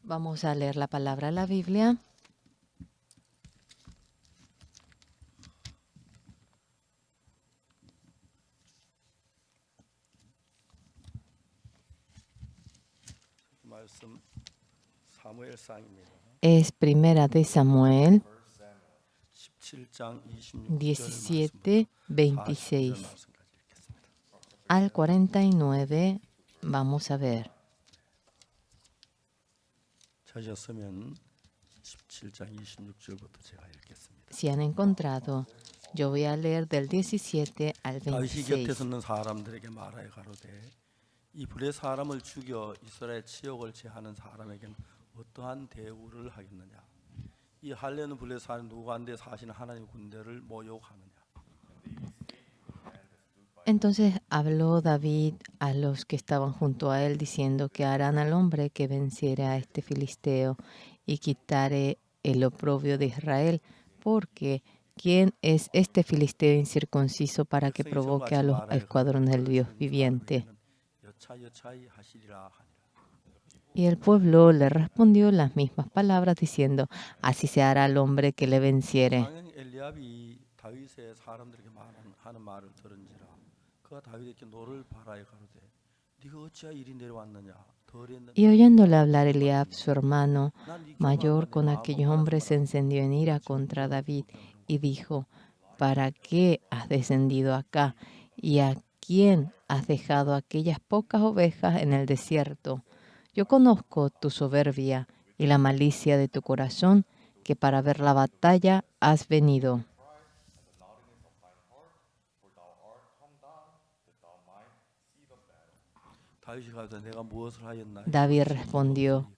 Vamos a leer la palabra de la Biblia. 말씀 사무엘상입니다. Es primera de Samuel 17장 26절 17, 말씀부터 26 말씀까지 읽겠습니다. al 49. Vamos a ver. 찾으셨으면 17장 26절부터 제가 읽겠습니다. Si han encontrado, yo voy a leer del 17 al 다윗이 곁에 26. 서는 사람들에게 말하여 가로되 이 불의 사람을 죽여 이스라엘 치욕을 제하는 사람에게는 어떠한 대우를 하겠느냐. 이 할례는 불의 사람 누구한테 사시는 하나님 군대를 모욕하느냐. Entonces habló David a los que estaban junto a él, diciendo que harán al hombre que venciere a este filisteo y quitare el oprobio de Israel, porque ¿quién es este filisteo incircunciso para que 백성이 provoque a 저같이 los 말하여 escuadrones del Dios 가로되 viviente? 사람에게는 여차여차히 하시리라 하니라. Y el pueblo le respondió las mismas palabras, diciendo, así se hará al hombre que le venciere. 왕은 엘리압이 다윗의 사람들에게 하는 말을 들은지라 그가 다윗에게 노를 바라여 가로되 네가 어찌하여 이리 내려왔느냐 Y oyéndole hablar Eliab, su hermano mayor, con aquellos hombres se encendió en ira contra David y dijo, ¿para qué has descendido acá? ¿Y a quién has dejado aquellas pocas ovejas en el desierto? Yo conozco tu soberbia y la malicia de tu corazón, que para ver la batalla has venido. David respondió,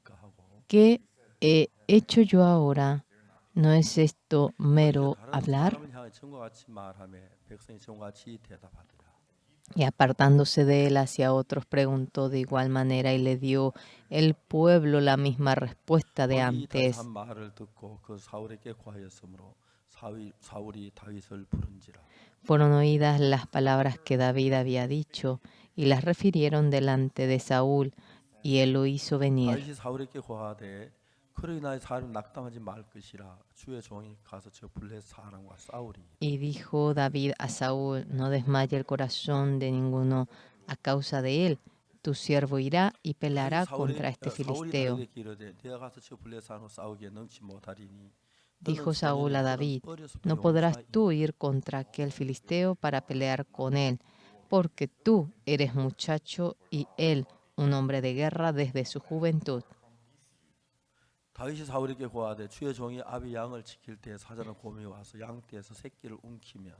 ¿qué he hecho yo ahora? ¿No es esto mero hablar? Y apartándose de él hacia otros, preguntó de igual manera y le dio el pueblo la misma respuesta de antes. Fueron oídas las palabras que David había dicho y las refirieron delante de Saúl, y él lo hizo venir. Y dijo David a Saúl, no desmaye el corazón de ninguno a causa de él. Tu siervo irá y peleará contra este filisteo. Dijo Saúl a David, no podrás tú ir contra aquel filisteo para pelear con él, porque tú eres muchacho y él un hombre de guerra desde su juventud. 다윗이 사울에게 고하되 주의 종이 아비 양을 지킬 때 사자는 곰이 와서 양떼에서 새끼를 움키면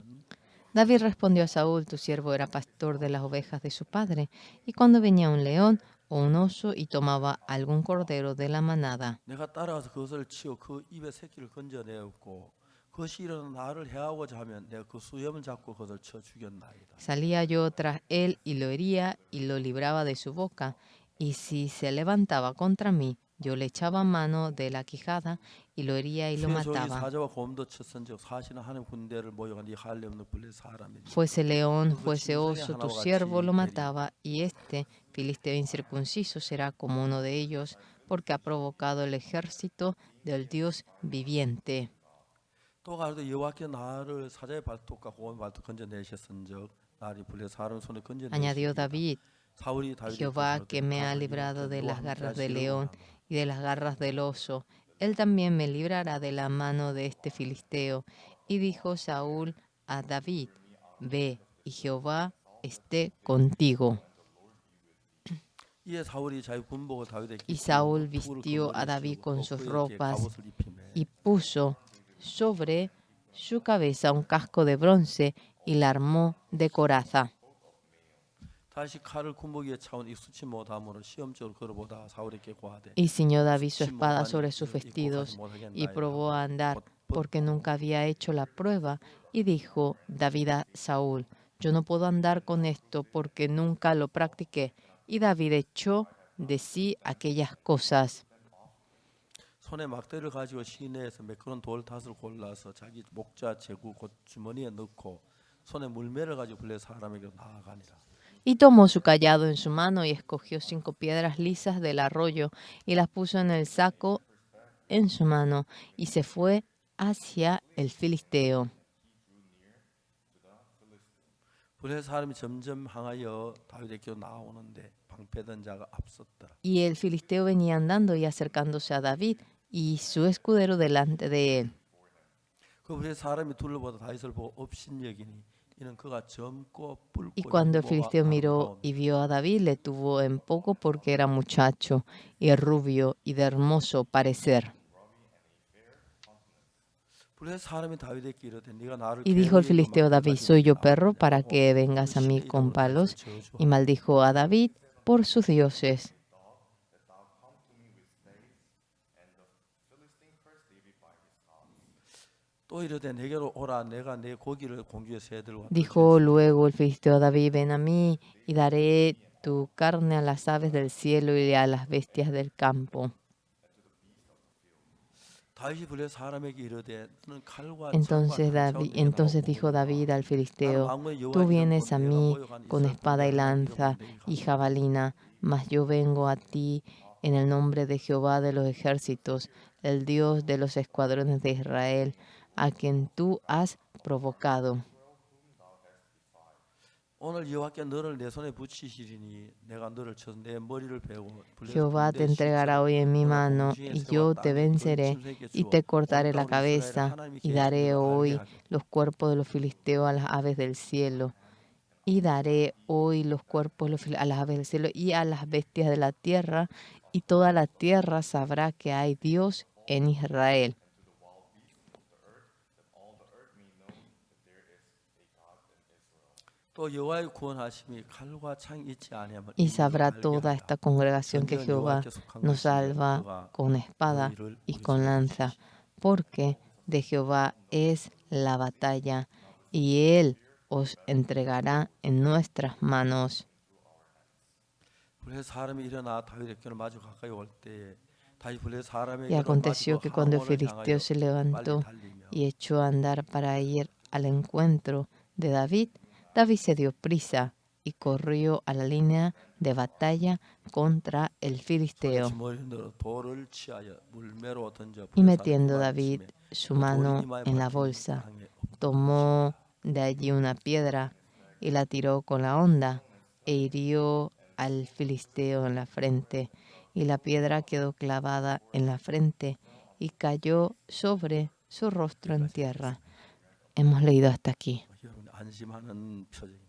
David respondió a Saúl, tu siervo era pastor de las ovejas de su padre, y cuando venía un león o un oso y tomaba algún cordero de la manada, 내가 따라가서 그것을 치어 그 입에 새끼를 건져내었고 그것이 일어나 나를 해하고자 하면 내가 그 수염을 잡고 그것을 쳐 죽였나이다. salía yo tras él y lo hería y lo libraba de su boca, y si se levantaba contra mí, yo le echaba mano de la quijada y lo hería y lo mataba. 사자와 곰도 쳤은즉 사실은 하나님 군대를 모욕한 이 할례 없는 불의 사람이니 Fuese león, fuese oso, tu siervo lo mataba, y este filisteo incircunciso será como uno de ellos, porque ha provocado el ejército del Dios viviente. 또 가로되 여호와께 나를 사자의 발톱과 곰의 발톱 건져내셨은즉 나를 불의 사람 손에 Añadió 건져내시리이다. David, Jehová que me ha librado de las garras del león y de las garras del oso, él también me librará de la mano de este filisteo. Y dijo Saúl a David, ve, y Jehová esté contigo. Y Saúl vistió a David con sus ropas y puso sobre su cabeza un casco de bronce y la armó de coraza. Y ciñó David su espada sobre sus vestidos y probó a andar, porque nunca había hecho la prueba. Y dijo David a Saúl, yo no puedo andar con esto porque nunca lo practiqué. Y David echó de sí aquellas cosas. 손에 막대를 가지고 시내에서 매끄러운 돌 닷을 골라서 자기 목자 제구 곧 주머니에 넣고 손에 물매를 가지고 블레 사람에게 나아가니라. Y tomó su cayado en su mano y escogió 5 piedras lisas del arroyo y las puso en el saco en su mano y se fue hacia el filisteo. 블레셋 사람이 점점 향하여 다윗에게로 나오는데 방패든 자가 앞섰더라. Y el filisteo venía andando y acercándose a David y su escudero delante de él. 그 블레셋 사람이 둘러보다 다윗을 보고 업신여기니 이는 그가 젊고 붉고 Y cuando el 용모가 filisteo miró 아름다운 y vio a David, le tuvo en poco porque era muchacho y rubio y de hermoso parecer. 블레셋 사람이 다윗에게 이르되 네가 나를 Y dijo el 괴로이 여겨 filisteo a 막을 David, 가지고 ¿soy yo 있다 perro para 하느냐고 que vengas a mí 그 con 신의 이름으로 다윗을 palos? Y 저주하고 maldijo a David por sus dioses. 또 이르되 내게로 오라 내가 내 고기를 공주의 새들과 Dijo luego el filisteo a David, ven a mí y daré tu carne a las aves del cielo y a las bestias del campo. 다윗이 블레셋 사람에게 이르되 너는 칼과 창과 Entonces dijo David al filisteo, tú vienes a mí con espada y lanza y jabalina, mas yo vengo a ti en el nombre de Jehová de los ejércitos, el Dios de los escuadrones de Israel, a quien tú has provocado. 오늘 여호와께 너를 내 손에 붙이시리니 내가 너를 쳐서 내 머리를 베고 Jehová te entregará hoy en mi mano, y yo te venceré, y te cortaré la cabeza, y daré hoy los cuerpos de los filisteos a las aves del cielo, y daré hoy los cuerpos a las aves del cielo y a las bestias de la tierra, y toda la tierra sabrá que hay Dios en Israel. 또 여호와의 구원하심이 칼과 창이 있지 아니하면 Y 이 일을 sabrá 알게 toda 하라. esta congregación que 전쟁은 Jehová 여호와께 속한 nos 것이며 salva 그가 con espada 너희를 y 우리 con 손에 lanza, 붙이시리니. porque de Jehová es la batalla, y Él os entregará en nuestras manos. 블레셋 사람이 일어나 다윗에게로 마주 가까이 올 때에 다윗 블레셋 Y 사람에게로 aconteció 마주고 que cuando el 항원을 filisteo 향하여 se 빨리 levantó 달리며 y echó a andar para ir al encuentro de David, David se dio prisa y corrió a la línea de batalla contra el 손에 filisteo. 주머니로 돌을 취하여 물매로 던져 Y 블레셋 사람 metiendo 이마에 David 치매 su 그 돌이 mano 이마에 en la 박히니 bolsa, 땅에 tomó de allí una piedra y la tiró con la honda e hirió al filisteo en la frente, y la piedra quedó clavada en la frente y cayó sobre su rostro en tierra. Hemos leído hasta aquí. 여러분 안심하는 표정입니다.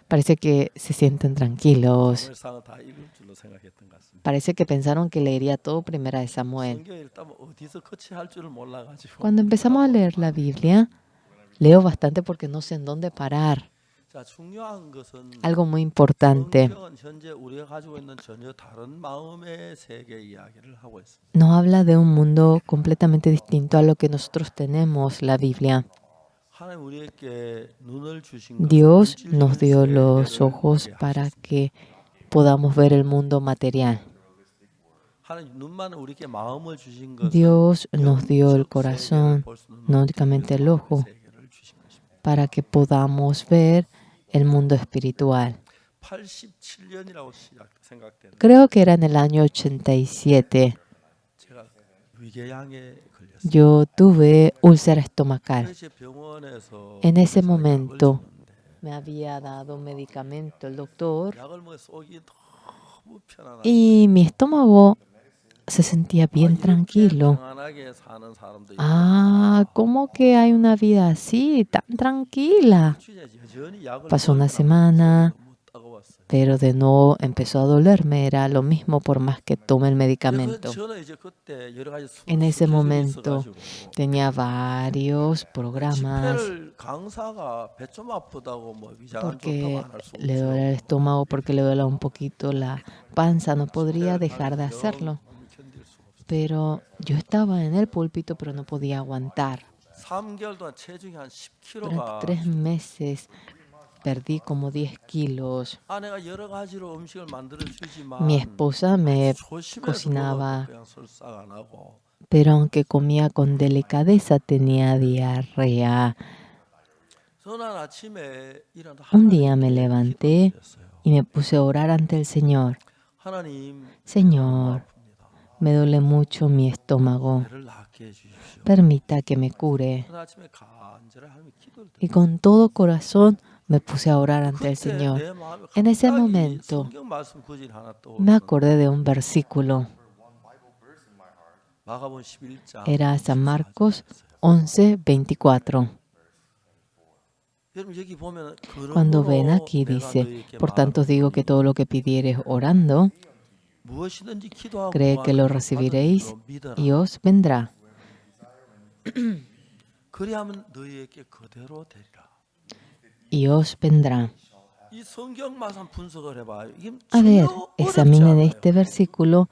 Parece que se sienten tranquilos. 사무엘상은 다 읽을 줄로 생각했던 것 같습니다. Parece que pensaron que leería todo Primera de Samuel. 성경 읽다 어디서 끝이 할 줄을 몰라가지고. Cuando empezamos a leer la Biblia, leo bastante porque no sé en dónde parar. 자, 중요한 것은 Algo muy importante. 성경은 현재 우리가 가지고 있는 전혀 다른 마음의 세계 이야기를 하고 있습니다. Nos habla de un mundo completamente distinto a lo que nosotros tenemos, la Biblia. 하나님 우리에게 눈을 주신 것은 Dios 물질적인 nos dio los 세계를 ojos 보게 para 하셨습니다. que podamos ver el mundo material. 하나님 눈만 우리에게 마음을 주신 것은 Dios nos dio el 영적 corazón, 세계를 볼 수 있는 no 눈을 únicamente el 마음의 ojo, 세계를 주신 것입니다. para que podamos ver el mundo espiritual. 87년이라고 생각되는 Creo que era en el año 87. 제가 위궤양에 걸렸어요. Yo tuve úlcera estomacal. 그래서 병원에서 En ese 의사가 momento 약을 줬는데 me había dado medicamento el doctor 약을 먹어 속이 너무 편안하고 y mi estómago se sentía bien 이렇게 tranquilo. 평안하게 사는 사람도 있고 ¿Cómo que hay una vida así, tan tranquila? 여전히 약을 Pasó una 먹으라고 semana, 속이 너무 따가웠어요. pero de nuevo empezó a dolerme. Era lo mismo por más que tome el 근데 medicamento. 저는 이제 그때 여러 가지 En ese 스케줄이 momento 있어가지고 tenía varios programas 집회를 강사가 배 좀 아프다고 뭐 위장한 좋다고 porque 안 할 수 le duele el 없죠. estómago, porque le duele un poquito la panza. No podría 집회를 dejar de 가면 hacerlo. 영 견딜 수가 없어요. Pero yo estaba en el púlpito, pero no podía aguantar. 3개월 동안 체중이 한 Durante 10kg가 3 meses perdí como 10 kilos. 아내가 여러 가지로 음식을 만들어 주지만 Mi esposa me 조심해서 cocinaba, 먹어도 그냥 설사가 안 하고 pero aunque comía con delicadeza tenía diarrea. 저는 아침에 일어나 Un día me levanté y me puse a orar ante el Señor. 하나님, Señor, me duele mucho mi estómago. 배를 낫게 해주십시오. Permita que me cure. 그날 아침에 간절히 하나님의 기도를 Y con todo corazón me puse a orar ante el 그때 Señor. 내 마음에 En ese 갑자기 momento 성경 말씀 구절이 하나 me 떠오르는 acordé de un versículo. 마가복음 11장 Era San Marcos 11:24. 여러분 여기 보면 Cuando ven 그러므로 aquí 내가 dice, 너희에게 por tanto os digo que todo lo que pidiereis orando, 무엇이든지 기도하고 cree que lo 구하면 recibiréis 받은 줄로 믿어라. y os vendrá. 그리하면 너희에게 그대로 되리라. Y os vendrá. 이 성경 말씀 분석을 해봐요. 이게 A ver, 전혀 어렵지 examinen 않아요. este versículo.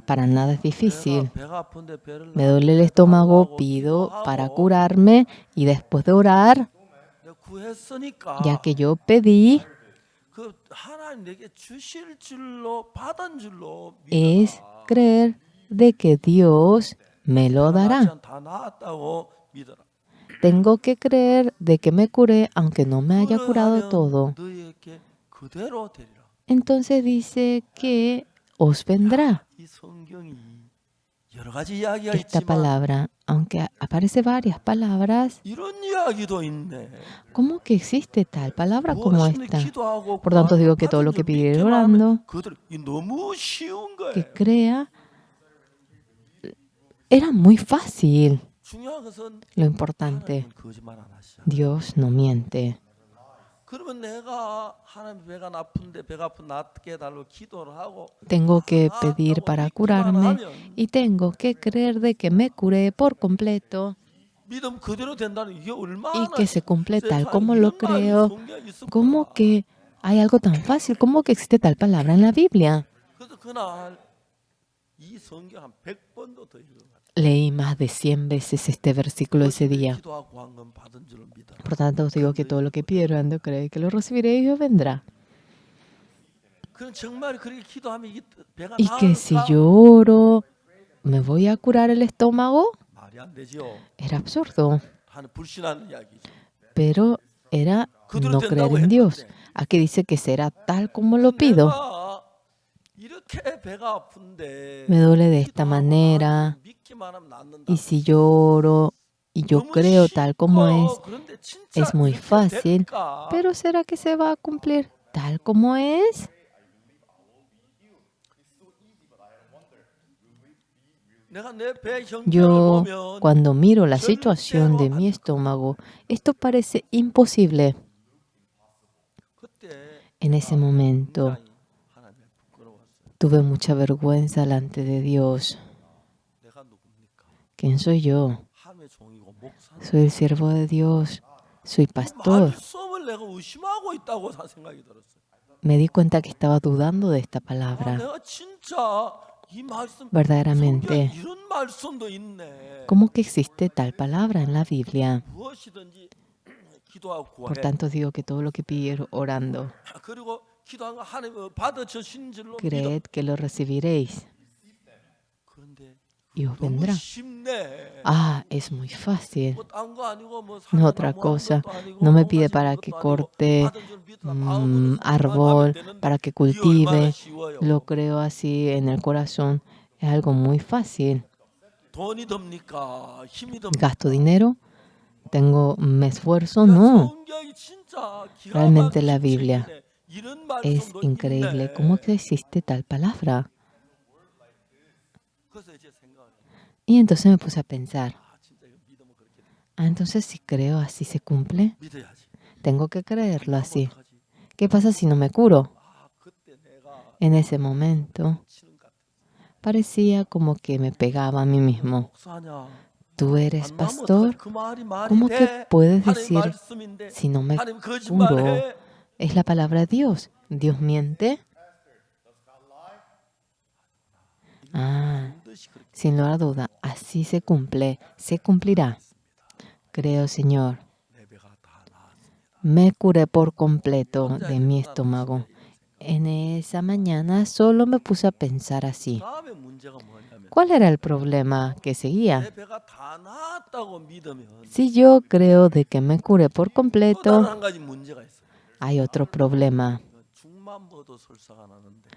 Para nada es difícil. 배가 아픈데 배를 Me duele el estómago, pido para curarme y después de orar, 내가 구했으니까 ya que yo pedí, 그 하나님 내게 주실 줄로 받은 줄로 es 믿어라. creer de que Dios me lo dará. 다 나았다고 믿어라. Tengo que creer de que me curé aunque no me haya curado 그러하면 todo. 너희에게 그대로 되리라. Entonces dice que os vendrá. 이 성경이 여러 가지 이야기가 Esta 있지만 palabra, aunque aparece varias palabras, 이런 이야기도 있네. ¿cómo que existe tal palabra como 무엇이든 esta? 기도하고 Por tanto, digo 구하면 que todo lo 받은 que 줄 pidiere 믿기만 orando, 하면 그들 이 너무 쉬운 거예요. que crea, era muy fácil. 중요한 것은 Lo importante, 하나님은 거짓말 안 하시잖아요. Dios no miente. 그러면 내가 하나님 배가 아픈데 배가 아픈 낫게 해달라고 기도를 하고 Tengo que 아, pedir 하고 para 믿기만 curarme 하면 y tengo que creer de que me curé por completo 믿음 그대로 된다는 이게 얼마나 y que se cumple tal 세상에 como lo 이런 말이 creo. 성경에 있을까? ¿Cómo que hay algo tan fácil? ¿Cómo que existe tal palabra en la Biblia? 그래서 그날 이 성경 한 100번도 더 읽은 것 같아요. Leí más de 100 veces este versículo ese día. 기도하고 구한 건 받은 줄로 믿어라. Por tanto, os digo que todo lo que pidieron, orando, cree que lo recibiréis y os vendrá. 그럼 정말 그렇게 기도하면 이게 배가 Y que si 나을까? yo oro, ¿me voy a curar el estómago? 말이 안 되지요. Era absurdo, 하는 불신하는 이야기죠. pero era no creer en Dios. Aquí dice que será tal como lo pido. 내가 이렇게 배가 아픈데 Me duele de esta 기도하고 manera. 나한테 믿기만 하면 낫는다. Y si yo oro y yo 너무 creo tal como 쉽고 es, 그런데 진짜 es muy 이렇게 fácil. 될까? Pero ¿será que se va a cumplir tal como es? 내가 내 배 형편을 Yo, 보면 cuando miro la situación de mi estómago, esto parece imposible. 그때 En ese momento 굉장히 하나님을 부끄러웠어요. tuve mucha vergüenza delante de Dios. 내가 누굽니까? ¿Quién soy yo? 하나님의 종이고 목사. Soy el siervo de Dios. Soy pastor. 말씀을 내가 의심하고 있다고 생각이 들었어요. Me di cuenta que estaba dudando de esta 아, palabra. 내가 진짜 이 말씀 Verdaderamente, 성경에 이런 말씀도 있네. ¿cómo que existe tal palabra en la Biblia? 무엇이든지 기도하고 Por 구해. tanto, digo que todo lo que pidieron orando, 그리고 기도한 거 하나님 받아 주신 줄로 믿어. creed que lo recibiréis 그런데 y os 너무 vendrá. 쉽네. Ah, es muy fácil. 뭐 딴 거 아니고 뭐 No otra cosa. No me pide para que corte árbol, para que cultive. Lo creo así en el corazón. Es algo muy fácil. 돈이 듭니까? 힘이 듭니까? ¿Gasto dinero? ¿Me esfuerzo? No. 성경이 진짜 기가 Realmente 막힌 la Biblia 책이네. 이런 es 말씀도 increíble. 있네. ¿Cómo que existe tal palabra? 그래서 이제 생각을 해. Y entonces me puse a pensar. 아, 진짜 이거 믿으면 그렇게 돼. Ah, entonces si creo así se cumple. 믿어야지. Tengo que creerlo así. 어떡하지? ¿Qué pasa si no me curo? 아, 그때 내가 En ese momento 치는 것 같아. parecía como que me pegaba a mí mismo. 목사냐? ¿Tú eres 안 나면 pastor? 어떡하지? 그 말이 말이 ¿Cómo 돼? que puedes 하나님 decir 말씀인데 si no me 하나님 curo? 거짓말해. Es la palabra de Dios. ¿Dios miente? Ah, 반드시 그렇게 sin lugar a duda, así se cumple, se cumplirá. Creo, Señor. 내 배가 다 나았습니다. Me curé por completo de mi estómago. En esa mañana solo me puse a pensar así. 다음에 문제가 뭐냐면 ¿Cuál era el problema que 내 seguía? 배가 다 나았다고 믿으면 Si yo creo de que me curé por 또 다른 completo, 한 가지 문제가 있어요. hay otro problema. 김치만 먹어도 설사가 나는데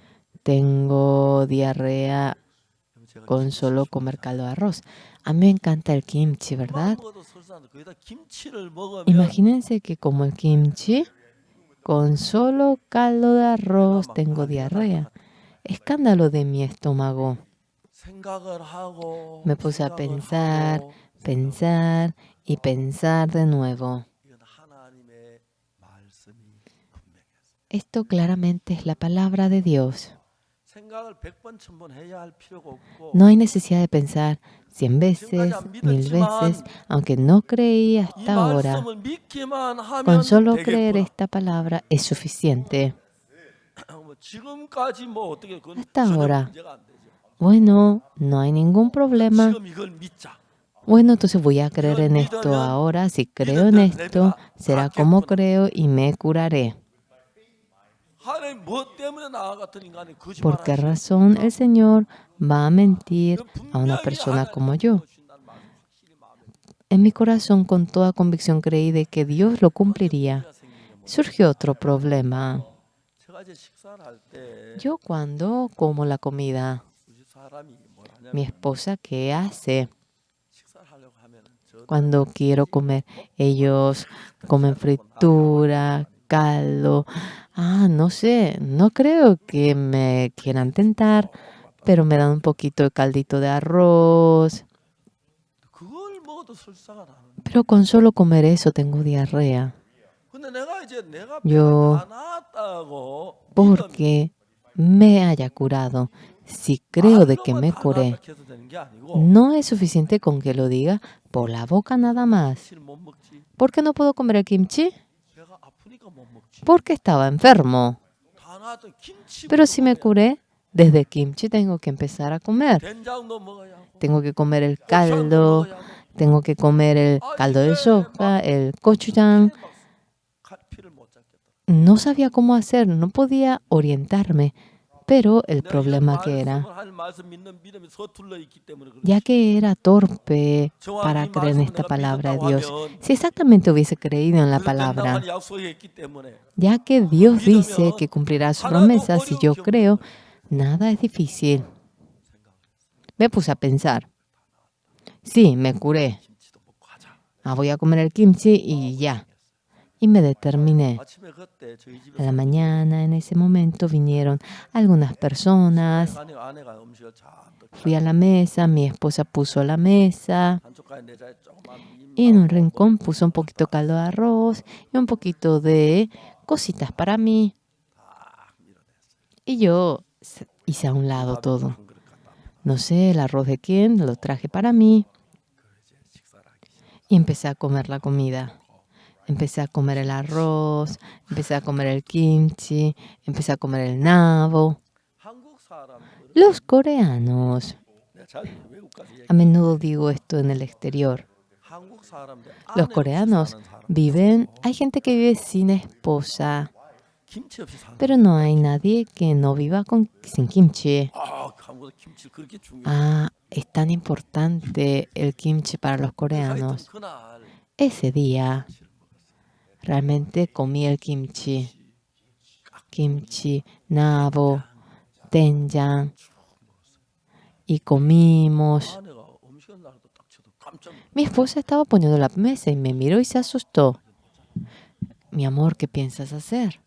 Tengo diarrea 그럼 제가 con 김치 solo comer caldo de arroz. A mí me encanta el kimchi, 김만 ¿verdad? 먹어도 설사는데 거기다 김치를 먹으면 Imagínense que como el kimchi, con solo caldo de 내가 arroz 막 tengo 난리가 날 것 diarrea. 같아. Escándalo de mi estómago. 생각을 하고 Me puse a 생각을 pensar, 하고 생각을 pensar y pensar de nuevo. 이건 하나님의 말씀이 분명했어. Esto claramente es la palabra de Dios. 생각을 100번 1000번 해야 할 필요가 없고 No hay necesidad de pensar 100 지금까지 veces, 안 1000 veces, 믿었지만 aunque no creí 이 hasta ahora. 말씀을 믿기만 Con 하면 solo creer 되겠구나. esta palabra es suficiente. 뭐 지금까지 뭐 어떻게 그건 Hasta 전혀 ahora. 문제가 안 되죠. Bueno, no hay ningún problema. 지금 이걸 믿자. Bueno, entonces voy a creer 이걸 en esto 믿으면 ahora. Si creo en 믿은 esto, 레비가 será como 낫겠구나. creo y me curaré. 하나님 무엇 때문에 나 같은 인간이 ¿Por qué 거짓말하시겠습니까? razón el Señor va a mentir 이건 a una 분명히 persona como 하나님이 yo? 이루어주신다는 말씀 확실히 마음에 En mi corazón, con toda convicción, creí de que Dios lo cumpliría. 문제가 생긴 게 뭐냐? Surgió otro problema. 제가 이제 식사를 할 때 Yo cuando como la comida, 우리 사람이 뭘 mi 하냐면 esposa, ¿qué hace? 식사를 하려고 하면 저 Cuando quiero comer, ellos comen fritura, caldo. Ah, no sé, no creo que me quieran tentar, pero me dan un poquito de caldito de arroz. 그걸 먹어도 설사가 나는데. Pero con solo comer eso tengo diarrea. 근데 내가 이제 내가 Yo, 배가 다 나았다고 믿으면 porque me haya curado, si creo de que 말로만 me 다 curé, 나았다 해도 되는 게 아니고 no es suficiente con que lo diga por la boca nada más. 김치를 못 먹지. ¿Por qué no puedo comer el kimchi? 배가 아프니까 못 먹지. Porque estaba enfermo. 다 나았던 김치부터 Pero si me 먹어야 curé, desde kimchi tengo que empezar a comer. 된장도 먹어야 하고 Tengo que comer el 고추장도 caldo, 먹어야 하고 tengo que comer el caldo de soja, el gochujang. 이게 막 갈피를 못 잡겠다. No sabía cómo hacer, no podía orientarme. Pero el 내가 이런 problema que era, 말씀을 할 말씀 믿는 믿음이 서툴러 있기 때문에 그렇지. ya que era torpe para 정확히 creer en 말씀을 esta 내가 palabra de 믿었다고 Dios, 하면 si exactamente hubiese creído en la 그렇게 된다고 palabra, 하는 약속이 있기 때문에 ya que Dios 믿으면 dice que cumplirá su 하나도 promesa, si 어려운 yo 게 creo, 없는 거예요. nada es difícil. Me puse a pensar, sí, me curé. 김치도 먹고 하자. Ah, voy a comer el kimchi y ya. Y me determiné. 아침에 그때 저희 집에 A la mañana, en ese momento, vinieron algunas personas. 아내가 음식을 잔뜩 Fui a la mesa, mi esposa puso la mesa 한쪽가에 내자에 조그만 y en un rincón puso un poquito de caldo de arroz y un poquito de cositas para mí. Y yo hice a un lado todo. 한 그릇 갖다 No sé, el arroz de quién, lo traje para mí 이제 식사를 하기 시작. y empecé a comer la comida. Empecé a comer el arroz, empecé a comer el kimchi, empecé a comer el nabo. 한국 사람들은 Los coreanos, 내가 잘 외국까지 얘기. a menudo digo esto en el exterior, 한국 사람들 los 아내 없이 coreanos 사는 사람. viven, hay gente que vive sin esposa, 김치 없이 사는. pero no hay nadie que no viva sin kimchi. 한국에서 김치 그렇게 중요해. Ah, es tan importante el kimchi para los coreanos. 그날 Ese día realmente comí el kimchi. Kimchi, nabo, doenjang. Y comimos. 아내가 음식을 나도 딱 쳐도 깜짝 놀랐어. Mi esposa estaba poniendo la mesa y me miró y se asustó. Mi amor, ¿qué piensas hacer?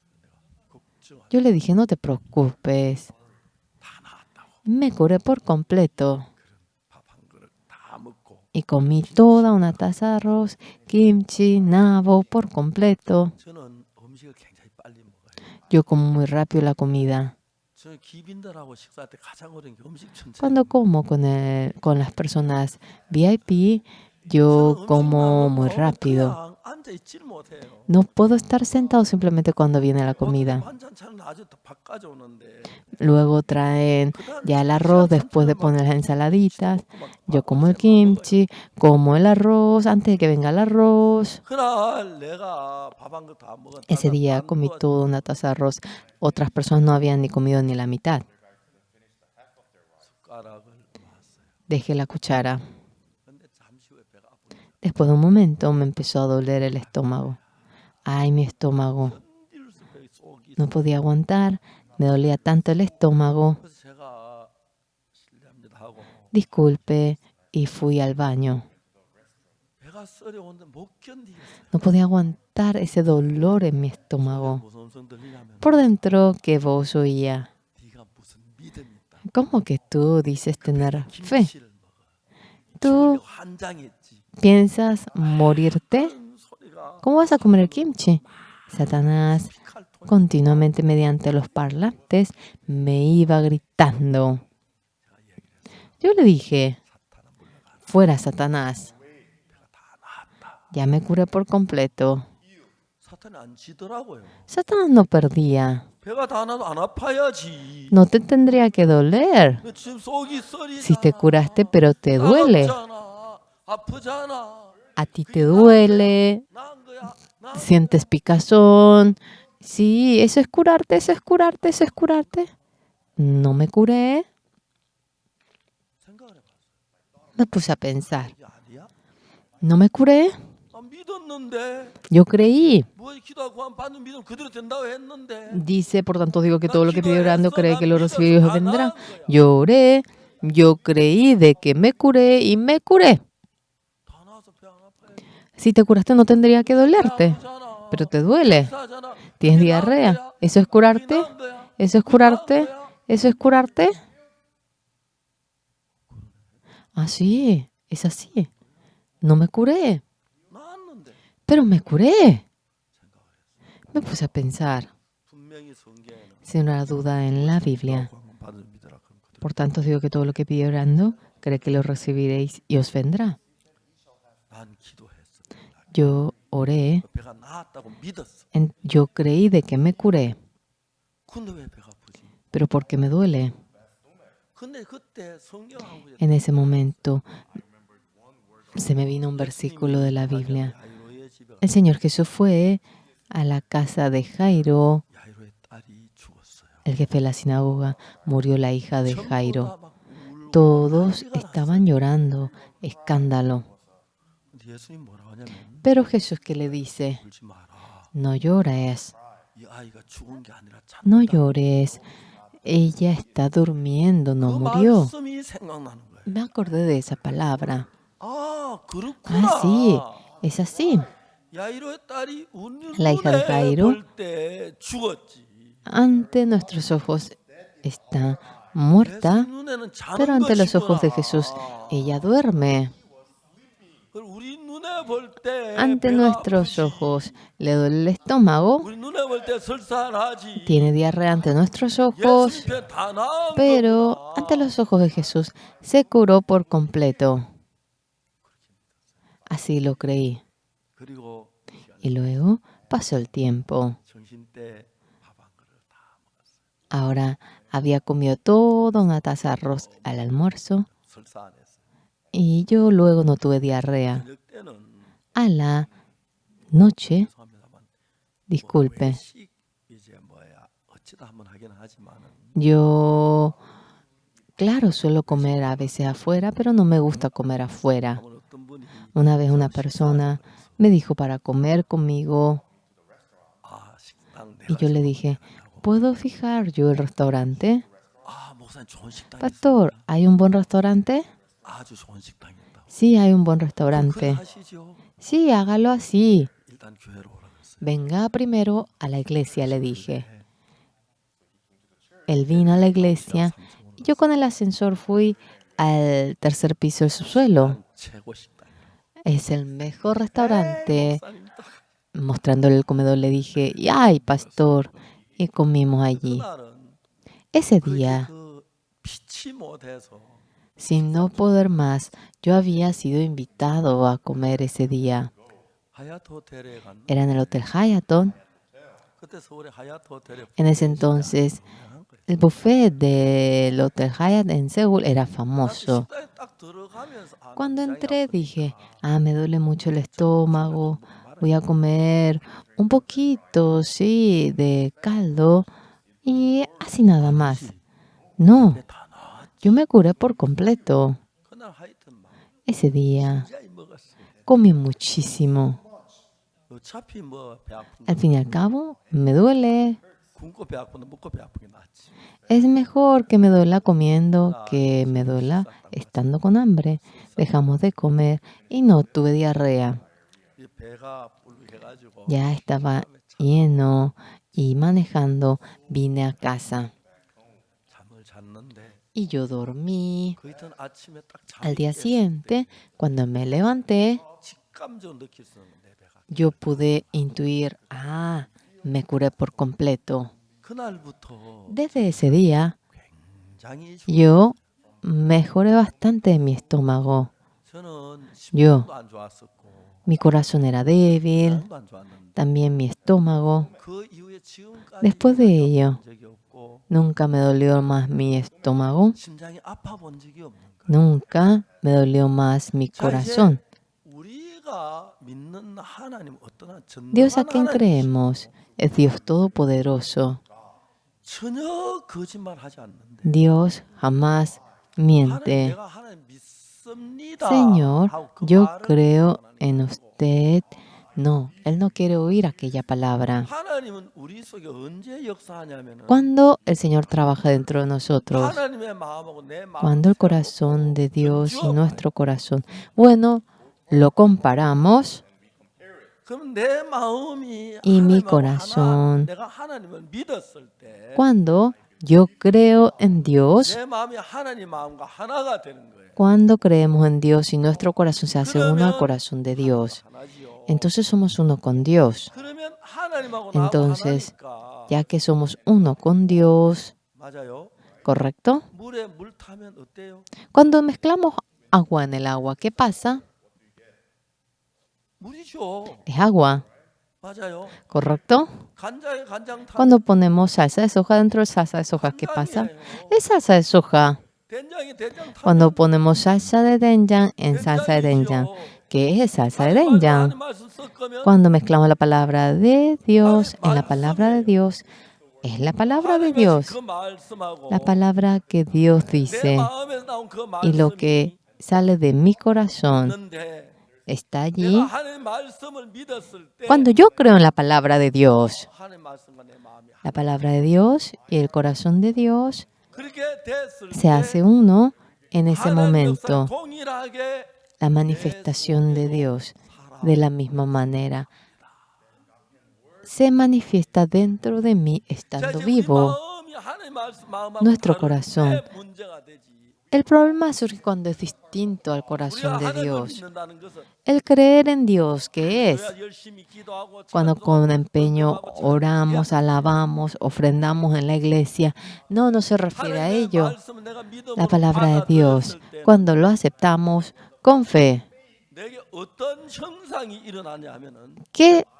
걱정하지. Yo le dije, no te preocupes. 다 나았다고. Me curé por completo 밥 한 그릇 다 먹고. y comí toda una taza de arroz, kimchi, nabo por completo. 저는 음식을 굉장히 빨리 먹어요. Yo como muy rápido la comida. 저 기빈들하고 식사할 때 가장 어려운 게 음식 천천히. Cuando como con las personas VIP, yo como muy rápido. 앉아 있지를 못해요. No puedo estar sentado simplemente cuando viene la comida. 반찬 나중에 또 바꿔 오는데. Luego traen ya el arroz después de poner las ensaladitas. Yo como el kimchi, como el arroz antes de que venga el arroz. 그날 내가 밥 한 그릇 다 먹었다. Ese día comí toda una taza de arroz. Otras personas no habían ni comido ni la mitad. 숟가락을 놨어요. Dejé la cuchara. 근데 잠시 후에 배가 아프니까 Después de un momento me empezó a doler el estómago. Ay, mi estómago. 견딜 수 배에 속이 No podía aguantar, me dolía tanto el estómago. 그래서 제가 실례합니다 하고 Disculpe, y fui al baño. 배가 썰어오는데 못 견디겠어요. No podía aguantar ese dolor en mi 속에 estómago. 무슨 음성 들리냐면 Por dentro, ¿qué voz oía? 네가 무슨 믿음이 있다. ¿Cómo que tú dices tener fe? 김치를 먹어. ¿Tú 죽으려고 환장했지. piensas morirte? 그런 소리가 ¿Cómo vas a comer el kimchi? Satanás 피칼 톤. continuamente mediante los parlantes me iba gritando. Yo le dije, 사탄아 물러가. fuera Satanás, 배가 다 나았다. ya me curé por completo. 사탄이 안 지더라고요. Satanás no perdía. 배가 다 나도 안 아파야지. No te tendría que doler. 근데 지금 속이 썰이잖아. Si te curaste, pero te duele. 따갑잖아. 아프잖아. A ti te duele, 나은 거야. 나은 sientes picazón. Sí, eso es curarte, eso es curarte, eso es curarte. No me curé. 생각을 해봤어. Me puse a pensar. 이게 아니야? No me curé. 나 믿었는데 Yo creí. 뭐 기도하고 구한 받는 믿음 그대로 된다고 했는데 Dice, por tanto digo que todo lo que pido orando cree que lo recibió y Dios vendrá. Yo oré, yo creí de que me curé y me curé. 다 나와서 배 안 아파요. Si te curaste no tendría que dolerte, 아프잖아. pero te duele. 식사하잖아. Tienes 그게 나은 diarrea. 거야. ¿Eso es 그게 curarte? 나은 거야. ¿Eso es 그게 나은 curarte? 거야. ¿Eso es curarte? Ah, sí, es así. No me curé, 나았는데 pero me curé. Me puse a pensar, 분명히 성경에는 sin una duda en la Biblia. 기도하고 구한 받는 믿으라 그런 거들. Por tanto, digo que todo lo que pide orando, cree que lo recibiréis y os vendrá. 난 기도했어. Yo oré, 배가 나았다고 믿었어. yo creí de que me curé, 근데 왜 배가 아프지? pero porque me duele. 근데 그때 성경하고 En ese momento se me vino un versículo de la Biblia. 야이로의 집에 El Señor Jesús fue a la casa de Jairo, 야이로의 딸이 죽었어요. el jefe de la sinagoga. Murió la hija de 전부 Jairo. 다 막 울고 Todos 난리가 났어요. estaban llorando, escándalo. 근데 예수님 뭐라고 하냐면 Pero Jesús, ¿qué le dice? 울지 마라. No llores, 이 아이가 죽은 게 아니라 no 잠다. llores. Ella está durmiendo, no 그 murió. 말씀이 생각나는 거예요. Me acordé de esa palabra. 아, 그렇구나. Ah, sí, es así. 야이로의 딸이 우는 La hija de 눈에 Jairo. 볼때 죽었지. Ante nuestros ojos está muerta, 예수 눈에는 자는 pero ante los 것이구나. ojos de Jesús ella duerme. 우리 눈에 볼때 Ante nuestros ojos le duele el estómago, 우리 눈에 볼때 설사하지. tiene diarrea ante nuestros ojos, 예수님 배다 나은 pero 거구나. ante los ojos de Jesús se curó por completo. Así lo creí. 그리고 Y luego pasó el tiempo. 정신 때 밥 한 그릇 다 먹었어요. Ahora había comido toda una taza de arroz al almuerzo 설사 안 했어요. y yo luego no tuve diarrea. 저녁 때는 A la noche, 죄송합니다만 disculpe, 외식 이제 뭐야 어찌다 한번 하긴 하지만은 yo, claro, suelo comer a veces afuera, pero no me gusta comer afuera. 한번 어떤 분이 Una vez una persona me dijo para comer conmigo 아 식당 y yo le dije, ¿puedo fijar yo el restaurante? 아 목사님 좋은 식당이 Pastor, ¿hay un buen restaurante? 있어. 아주 좋은 식당이 있다고. Sí, hay un buen 그래 restaurante. 하시죠. Sí, hágalo así. 일단 교회로 오라 그랬어요. Venga primero a la iglesia, le dije. Él vino a la iglesia y yo con el ascensor fui al tercer piso del subsuelo. 최고 식당. Es el mejor restaurante. 목사님 딱 Mostrándole el comedor le dije, y ay, pastor, y comimos allí. 그날은 Ese 그게 día, 그 피치 못해서 sin no poder más, yo había sido invitado a comer ese día. 하얏트 호텔에 간. Era en el Hotel Hyatt. 그때 서울에 하얏트 호텔에 En ese entonces, el buffet del Hotel Hyatt en Seúl era famoso. 식당에 딱 들어가면서 아, Cuando 굉장히 entré 아프다. dije, me duele mucho el estómago, voy a comer un poquito, sí, de caldo y así nada más. No, 배 다 나왔지. yo me curé por completo. 그날 하여튼 막 Ese día 굉장히 먹었어요. comí muchísimo. 어차피 뭐 배 아픈 Al fin y al cabo, me duele. 굶고 배 아프면 먹고 배 아픈 게 낫지. Es mejor que me duela comiendo que me duela estando con hambre. Dejamos de comer y no tuve diarrea. 이 배가 불룩해가지고 Ya estaba lleno y manejando vine a casa. 잠을 잤는데 Y yo dormí. 그 이튿 아침에 딱 Al 잠이 día 깼을 siguiente, cuando me levanté, 직감적으로 느낄 수 있는 내 배가. yo pude intuir, me curé por completo. 그날부터 Desde ese día, 굉장히 yo mejoré bastante en mi estómago. 저는 Yo. 심장도 안 좋았었고 Mi corazón era débil, 장도 안 좋았는데 también mi estómago. 그 이후에 지금까지 Después de ello, 본 적이 없고 nunca me dolió más mi estómago, 심장이 아파 본 적이 없는 거예요. nunca me dolió más mi corazón. 우리가 믿는 하나님 어떠한 Dios a 전능한 quien 하나님 creemos es Dios Todopoderoso. 전혀 거짓말하지 않는데 Dios jamás 하나님 miente. 내가 하나님 믿습니다 Señor, 하고 그 yo 말을 creo 하나님. en usted. No, Él no quiere oír aquella palabra. 하나님은 우리 속에 언제 역사하냐면은 Cuando el Señor trabaja dentro de nosotros, 하나님의 마음하고 내 마음 cuando el corazón de Dios y nuestro corazón, bueno, lo comparamos 그럼 내 마음이 y mi 하나님하고 corazón, 내가 하나님을 믿었을 때 cuando yo creo en Dios, 내 마음이 하나님 마음과 하나가 되는 거예요. cuando creemos en Dios y nuestro corazón se hace uno al corazón de Dios, 하나지요. entonces somos uno con Dios. 그러면 하나님하고 나하고 Entonces, 하나니까 ya que somos uno con Dios, 맞아요. ¿correcto? 물에 물 타면 어때요? Cuando mezclamos agua en el agua, ¿qué pasa? 물이죠. Es agua, 맞아요. ¿correcto? 간장에 간장 타면 Cuando ponemos salsa de soja dentro de salsa de soja, ¿qué pasa? 간장이에요. Es salsa de soja. 된장에 된장 타면 Cuando ponemos salsa de denjan en salsa de denjan, ¿qué es salsa de denjan? 하나님 말씀 섞으면 Cuando mezclamos la palabra de Dios en la palabra de Dios, es la palabra de Dios, 그 말씀하고 la palabra que Dios 내 dice, 마음에서 나온 그 y lo 말씀이 que sale de mi corazón 있는데 está 내가 allí. 하나님 말씀을 믿었을 때 Cuando yo creo en la palabra de Dios, 하나님 말씀과 내 마음이 la palabra de Dios y el corazón de Dios 그렇게 됐을 se 때 hace uno en ese 하나님 momento. 역사 동일하게 La manifestación de Dios de la misma manera se manifiesta dentro de mí 자, estando 이제 우리 vivo. 마음이 하나님 말씀 마음하고 Nuestro 다를 corazón. 때 문제가 되지. El problema surge cuando es distinto al 우리가 corazón de 하나님을 Dios. 믿는다는 것은 El creer en Dios, ¿qué es? 우리가 열심히 기도하고 Cuando con 찬송하고 empeño 헌금하고 oramos, alabamos, ofrendamos en la iglesia. No, no se refiere a 하나님의 ello. 말씀을 내가 믿음으로 La palabra de Dios, 받아들였을 때 cuando lo aceptamos con fe, 내게 어떤 형상이 일어나냐 하면은 ¿qué 내가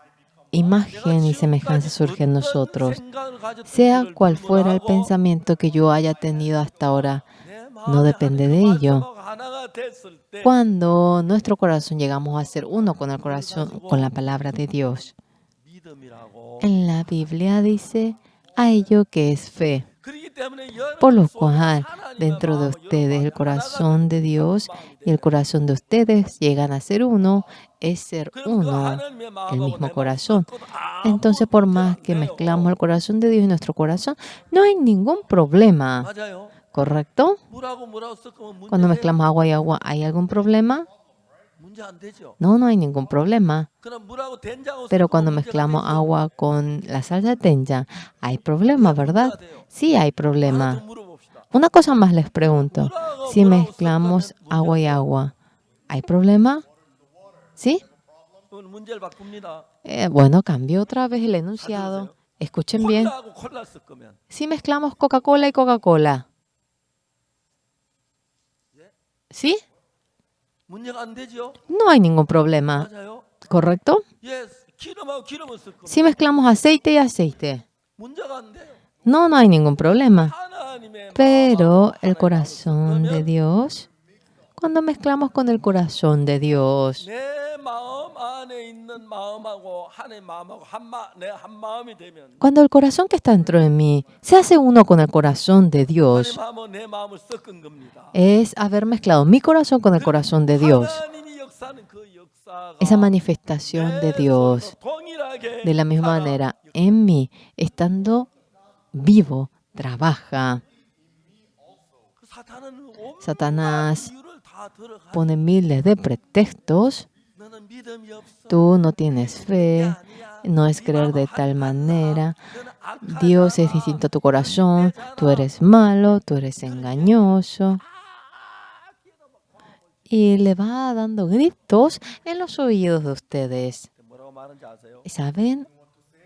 imagen y semejanza 지금까지 surge en 어떤 nosotros? 생각을 가졌던 Sea 일을 cual fuera el 불문하고 pensamiento que yo haya tenido hasta ahora, 내 no 마음이 depende 하나님 de 그 ello. 말씀하고 하나가 됐을 때 Cuando nuestro corazón llegamos a ser uno con el corazón, con la palabra de Dios. 믿음이라고 En la Biblia dice a ello que es fe. 그렇기 때문에 Por lo 여러분 속에 cual, 하나님의 dentro de 마음과 ustedes, el 여러분 corazón de Dios 마음이 y el 되는 corazón de ustedes llegan a ser uno, es ser 그럼 그 uno, 하나님의 el 마음하고 mismo 내 마음 corazón. 섞어도 아무 Entonces, por 문제 más 안 que 돼요. mezclamos el corazón de Dios y nuestro corazón, no hay ningún problema, 맞아요. ¿correcto? 물하고 섞으면 문제 Cuando 돼요? mezclamos agua y agua, ¿hay algún problema? 문제 안 되죠. No, no hay ningún problema. 그럼 물하고 된장하고 Pero 섞으면 cuando 문제가 mezclamos 되죠. agua con la salsa de tenja, hay problema, ¿verdad? Sí, hay 하나 problema. 더 물어봅시다. Una cosa más les pregunto. 물하고 Si 물하고 mezclamos 섞으면 agua y 문제가 agua, ¿hay problema? ¿Sí? 오늘 문제를 바꿉니다. Bueno, cambio otra vez el enunciado. Escuchen bien. 콜라하고 콜라 섞으면 Si mezclamos Coca-Cola y Coca-Cola, ¿sí? 문제가 안 되죠. No hay ningún problema, 맞아요. ¿correcto? 예, 기름하고 기름을 섞으면 Si mezclamos aceite y aceite, 문제가 안 돼요. no hay ningún problema. 하나님의 Pero 마음하고 el 하나님하고 corazón de 섞으면 Dios, cuando mezclamos con el corazón de Dios, 내 마음 안에 있는 마음하고 하나님 마음하고 내 한 마음이 되면 cuando el corazón que está dentro de mí se hace uno con el corazón de Dios, 하나님하고 내 마음을 섞은 겁니다. es haber mezclado mi corazón con el corazón de Dios. 하나님이 역사하는 그 역사가 Esa manifestación de 내 Dios, 속에서 동일하게 de la misma 하나 manera, en mí, estando vivo trabaja. 그 사탄은 온갖 Satanás 이유를 다 들어가지고 pone miles de pretextos. 너는 믿음이 없어. Tú no tienes 그런 게 fe, 아니야. no es 네 creer 마음은 de tal 하나님 달라. manera. 너는 악하잖아. Dios es distinto a tu 너는 corazón, tú 인내자라. eres malo, tú eres 그렇게 engañoso. 다 끼어서 막 과음을 Y le va dando gritos en los oídos de ustedes. 뭐라고 말하는지 아세요? ¿Y saben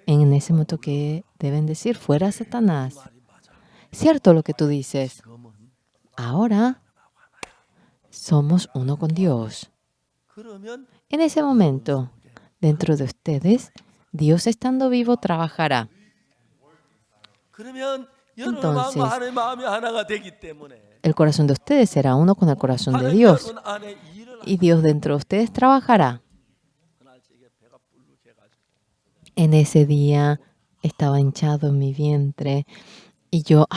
en ese momento que deben decir? Fuera 이 Satanás. 말이 맞아. Cierto lo que tú dices. 지금은 Ahora somos uno con Dios. 그러면 En ese momento, dentro de ustedes, Dios estando vivo trabajará. 그러면 여러분 Entonces, 마음과 하나님의 마음이 하나가 되기 때문에 el corazón de ustedes será uno con el corazón de 하나님 Dios. 여러분 안에 일을 Y Dios dentro de ustedes trabajará. 그날 제게 배가 불룩해가지고 En ese día estaba hinchado en mi vientre y yo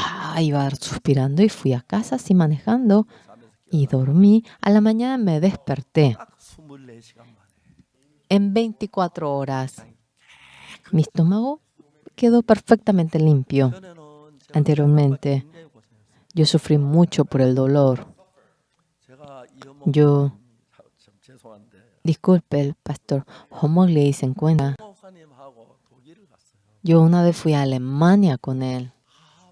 iba suspirando y fui a casa así manejando 잠에서 y dormí. A la mañana me desperté. 딱 24시간 만에 En 24 horas mi estómago quedó perfectamente limpio. 전에는 제가 Anteriormente 굉장히 고생했어요. yo sufrí mucho por el dolor. 제가 이 Yo, 참 죄송한데 disculpe, el pastor Homoley se encuentra. 목사님하고 독일을 갔어요. Yo una vez fui a Alemania con él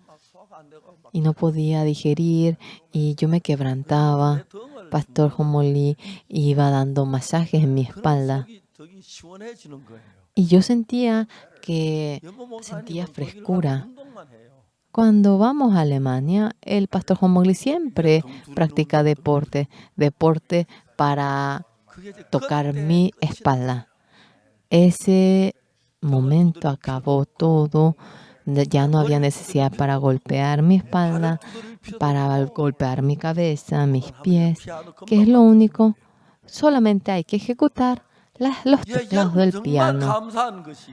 막 소화가 안 되고 막 y no podía digerir y yo me quebrantaba. 내 덩을 Pastor Homoley iba dando masajes en mi espalda 속이 시원해지는 거예요. y yo sentía que 영어 목사님은 sentía 독일 가면 frescura. 운동만 해요. Cuando vamos a Alemania, el pastor Homoley siempre practica deporte para 그게 이제 tocar 그때 mi 끝이 espalda. Ese momento acabó todo. Ya no había necesidad para golpear mi espalda, para golpear mi cabeza, mis pies. ¿Qué es lo único? Solamente hay que ejecutar los teclados del 정말 piano. 감사한 것이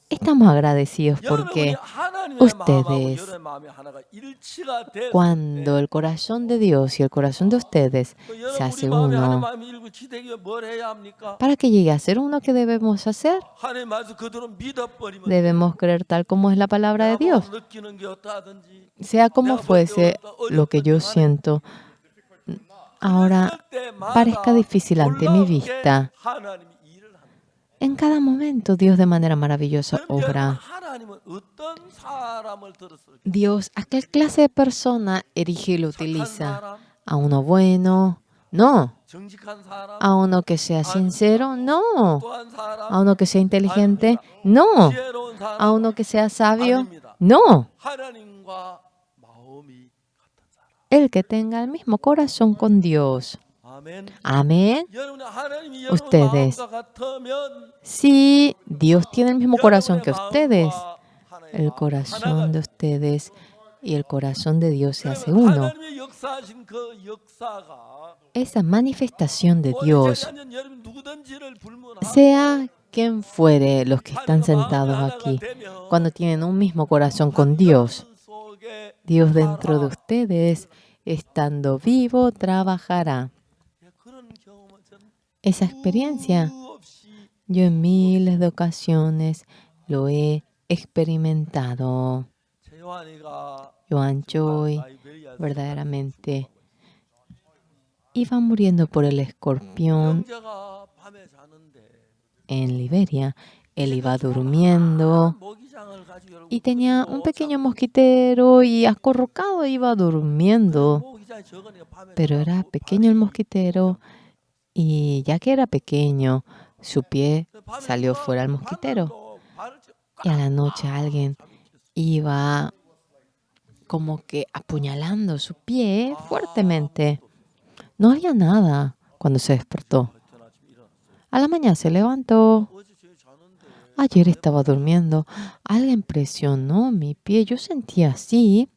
Estamos agradecidos 여러분이 porque 하나님의 ustedes, 마음하고 여러분의 마음이 하나가 일치가 됐을 cuando 때 el corazón de Dios y el corazón de ustedes 그 se 여러분 hace 우리 마음이 하나님 uno, 마음이 일치 되기 위해 뭘 해야 합니까? para que llegue a ser uno, ¿qué debemos hacer? 하나님 말씀 그대로 믿어버리면 Debemos creer tal como es la palabra de 내가 Dios. 뭐 느끼는 게 어떠하든지 Sea como fuese lo que yo siento, ahora parezca difícil ante mi vista. 하나님이 일을 합니다. En cada momento Dios de manera maravillosa 그럼 여러분 obra. 하나님은 어떤 사람을 들었을까? Dios, ¿a qué clase de persona erige y lo 착한 utiliza? 사람, ¿A uno bueno? No. 정직한 사람, ¿A uno que sea sincero? No. 또한 사람, ¿A uno que sea inteligente? No. 지혜로운 사람, ¿A uno que sea sabio? 아닙니다. No. 하나님과 마음이 같은 사람. El que tenga el mismo corazón con Dios. 아멘. Amén. 여러분 하나님이 여러분 Ustedes, 마음과 같으면 si Dios tiene el mismo corazón que 여러분의 ustedes, 마음과 하나님의 el 마음 corazón de ustedes y el corazón de Dios se hace 여러분, uno. 하나님의 역사하신 그 역사가 Esa manifestación de 오늘 Dios, 제자는 여러분 누구든지를 불문하고 sea quien fuere los que están 하나님과 마음이 sentados 하나가 aquí, 되면 cuando tienen un mismo corazón con Dios, 여러분 속에 Dios dentro de 살아. ustedes, estando vivo, trabajará. 그런 경험은 전 Esa experiencia, 수없이 yo en miles de ocasiones lo he experimentado. 재환이가 Joan Choi 라이베리아에서 verdaderamente iba muriendo por el escorpión 형제가 밤에 자는데 en Liberia. Él iba durmiendo 모기장을 가지고 열고 y tenía 뚫고 un pequeño mosquitero y acurrucado iba durmiendo. 모기장이 적으니까 밤에 Pero era pequeño el mosquitero y ya que era pequeño, su pie salió fuera del mosquitero. Y a la noche alguien iba como que apuñalando su pie fuertemente. No había nada cuando se despertó. A la mañana se levantó. Ayer estaba durmiendo. Alguien presionó mi pie. Yo sentía así.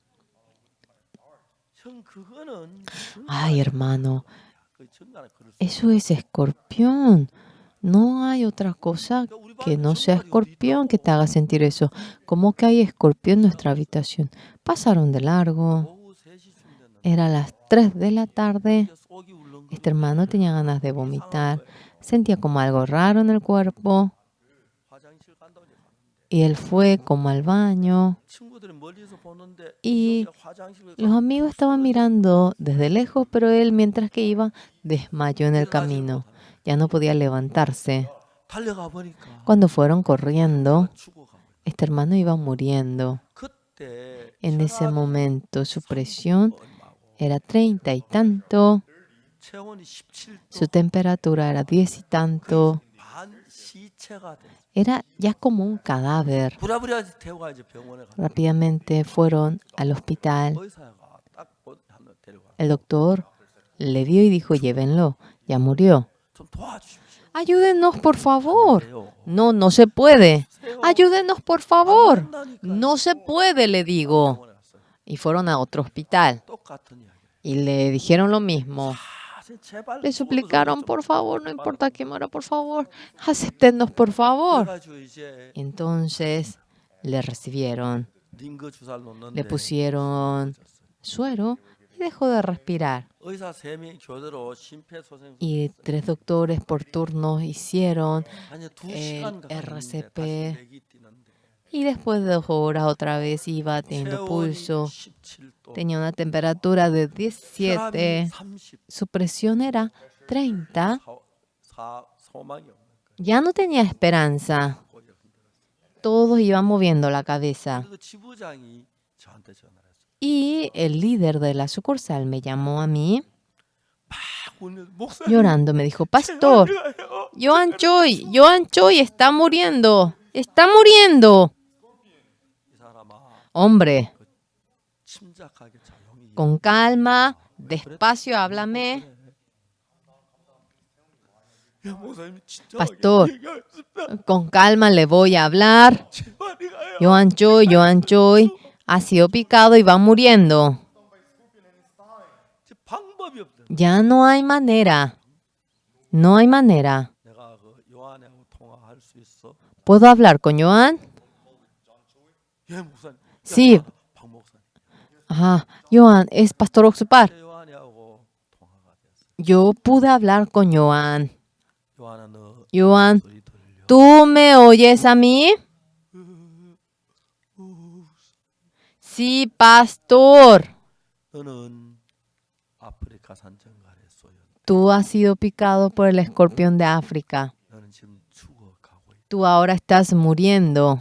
Ay, hermano, eso es escorpión. No hay otra cosa que no sea escorpión que te haga sentir eso. ¿Cómo que hay escorpión en nuestra habitación? Pasaron de largo. Era las 3 de la tarde. Este hermano tenía ganas de vomitar. Sentía como algo raro en el cuerpo. Y él fue como al baño 친구들이 멀리서 보는데 y 이종이가 화장실을 los amigos estaban mirando desde lejos, pero él, mientras que iba, desmayó en el camino. Ya no podía levantarse. 달려가 보니까 Cuando fueron corriendo, 죽어가고. este hermano iba muriendo. 그때 En ese 혈압이 momento su presión 얼마고 era 30 y tanto, 체온이 17도 su temperatura era 10 y tanto. 반 시체가 됐어. Era ya como un cadáver. 부랴부랴 태워가 이제 병원에 갔다. Rápidamente fueron al hospital. 의사가 딱 한번 데려가. El doctor le vio y dijo, llévenlo, ya murió. 좀 도와주십시오. Ayúdenos, por favor. 그래요. No, no se puede. Ayúdenos, por favor. 안 된다니까요. No se puede, le digo. 병원에 갔어요. Y fueron a otro hospital 똑같은 이야기. y le dijeron lo mismo. 제발 Le suplicaron, por favor, no importa que muera, por favor, acéptennos, por favor. 그래가지고 이제 Entonces le recibieron, 링거 주사를 놓는데 le pusieron suero y dejó de respirar. 의사 3명이 교대로 심폐소생술 Y 3 doctores por turno hicieron 아니 2시간 el 가까이 RCP. 다시 맥이 뛰는데 y después de 2 horas otra vez iba teniendo 체온이 pulso. 17도 Tenía una temperatura de 혈압이 17, 30 su presión era 30. 소망이 없는 거예요. Ya no tenía esperanza. 고개를 흔들었어요. Todos iban moviendo la cabeza. 그 지부장이 저한테 전화를 했어요. Y el líder de la sucursal me llamó a mí 오늘 목사님 llorando. Me dijo, pastor, Joan Choi está muriendo. Está muriendo. 이 사람아 Hombre, 침착하게 조용히 con calma, despacio, háblame. 야, 목사님 진짜 Pastor. 얘기하겠습니다. Con calma le voy a hablar. 제발이가요. Joan Choi ha sido picado y va muriendo. 방법이 없다. Ya no hay manera. No hay manera. 내가 그 요한하고 통화할 수 있어? ¿Puedo hablar con Joan? 예, 목사님. Sí. 박 목사님. Ajá. Joan, es Pastor Oxupar. 요한하고 통화가 됐어. Yo pude hablar con Joan. 요한아 너 Joan, 소리 들려? ¿tú me oyes a mí? Sí, pastor. 너는 아프리카 산정갈에 쏘였다. Tú has sido picado por el escorpión de África. 너는 지금 죽어가고 있다. Tú ahora estás muriendo.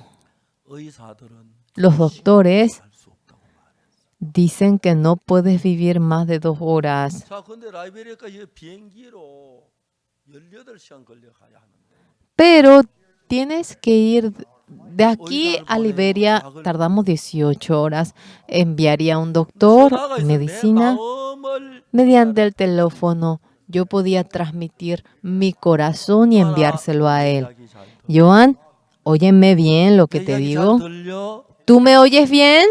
의사들은 Los doctores 할 수 없다고 말했어. dicen que no puedes vivir más de 2 horas. 자, 근데 라이베리아까지 비행기로 18시간 걸려 가야 하는데. Pero tienes que ir de aquí a Liberia, tardamos 18 horas. Enviaría un doctor, 전화가 있어. 내 medicina. 마음을 Mediante el teléfono yo podía transmitir mi corazón y enviárselo a él. 이야기 잘 들어. Joan, óyeme bien lo que 내 te 이야기 digo. 잘 들려? ¿Tú me oyes bien?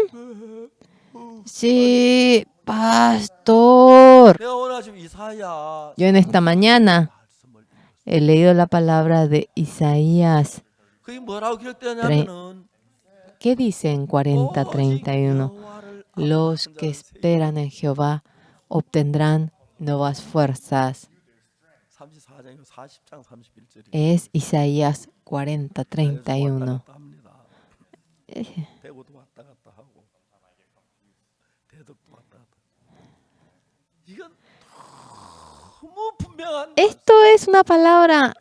Sí, pastor. 내가 오늘 지금 이사야 Yo en esta mañana 말씀을 읽었어. he leído la palabra de Isaías. 그게 뭐라고 기록되냐면은 ¿Qué dice en 40:31? Los que esperan en Jehová obtendrán nuevas fuerzas. 34장이고 40장 31절이. Es Isaías 40:31. 대구도 왔다 갔다 하고 대덕도 왔다 갔다. 이건 너무 분명한 Esto es una palabra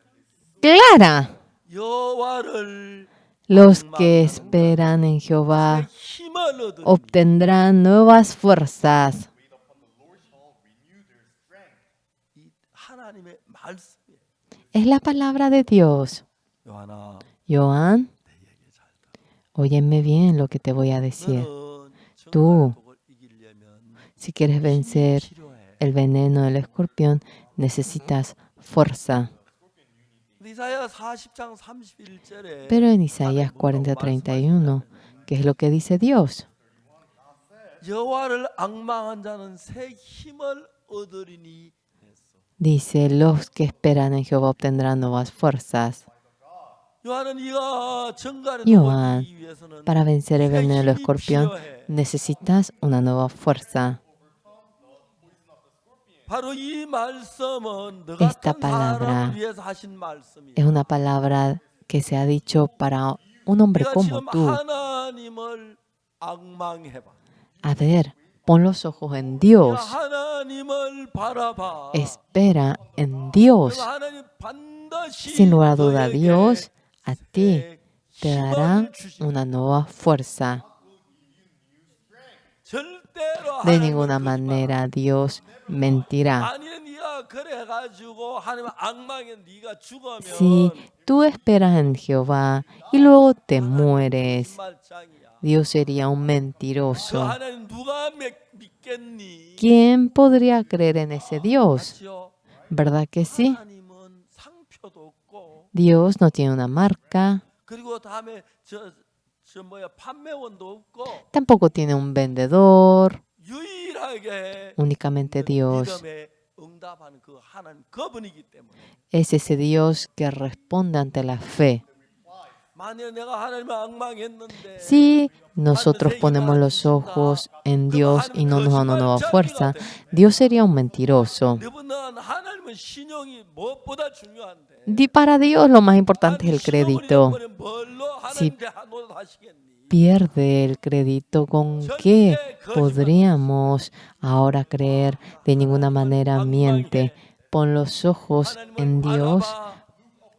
clara. 여호와를 Los que esperan en Jehová 힘을 얻으니 obtendrán nuevas fuerzas. 이 하나님의 말씀이에요. Es la palabra de Dios. 요한아, Joan, 내 얘기 잘 들어. óyeme bien lo que te voy a decir. 너는 tú, 정말 독을 이기려면 Si quieres vencer 필요해. el veneno del escorpión, necesitas fuerza. 이사야 40장 31절에 Pero en Isaías 40:31, ¿qué es lo que dice Dios? 여호와를 앙망한 자는 새 힘을 얻으리니 했어. Dice, los que esperan en Jehová obtendrán nuevas fuerzas. 요한은 네가 정갈에 Joan, 들어가기 위해서는 Para vencer el 새 veneno del 힘이 escorpión, 필요해. necesitas una nueva fuerza. 바로 이 말씀은 너 Esta 같은 palabra 사람을 위해서 하신 말씀이야. Es una palabra que se ha dicho para un hombre 네가 como 지금 tú. 하나님을 앙망해봐. A ver, pon los ojos en 네가 Dios. 하나님을 바라봐. Espera en 그럼 Dios. 하나님 반드시 Sin lugar a duda, 너에게 Dios a ti 새 te dará 힘을 주시. una nueva fuerza. 절대로 De 하나님은 ninguna 거짓말. manera Dios mentirá. 만일 네가 그래가지고 하나님 앙망에 네가 죽으면 Si tú esperas en Jehová y luego te mueres, 거짓말장이야. Dios sería un 그 mentiroso. 하나님 누가 믿겠니? ¿Quién podría creer en ese Dios? 맞죠? ¿Verdad que sí? 하나님은 상표도 없고 Dios no tiene una marca, 그리고 다음에 판매원도 없고 tampoco tiene un vendedor, 유일하게 únicamente Dios. 믿음에 응답하는 그 하나님 그분이기 때문에 Es ese Dios que responde ante la fe. 만약 내가 하나님을 앙망했는데 Si nosotros ponemos los ojos en Dios y no nos da una nueva fuerza, Dios sería un mentiroso. 너는 하나님은 신용이 무엇보다 중요한데 Para Dios lo más importante es el crédito. Si pierde el crédito, ¿con qué podríamos ahora creer? De ninguna manera miente. Pon los ojos en Dios,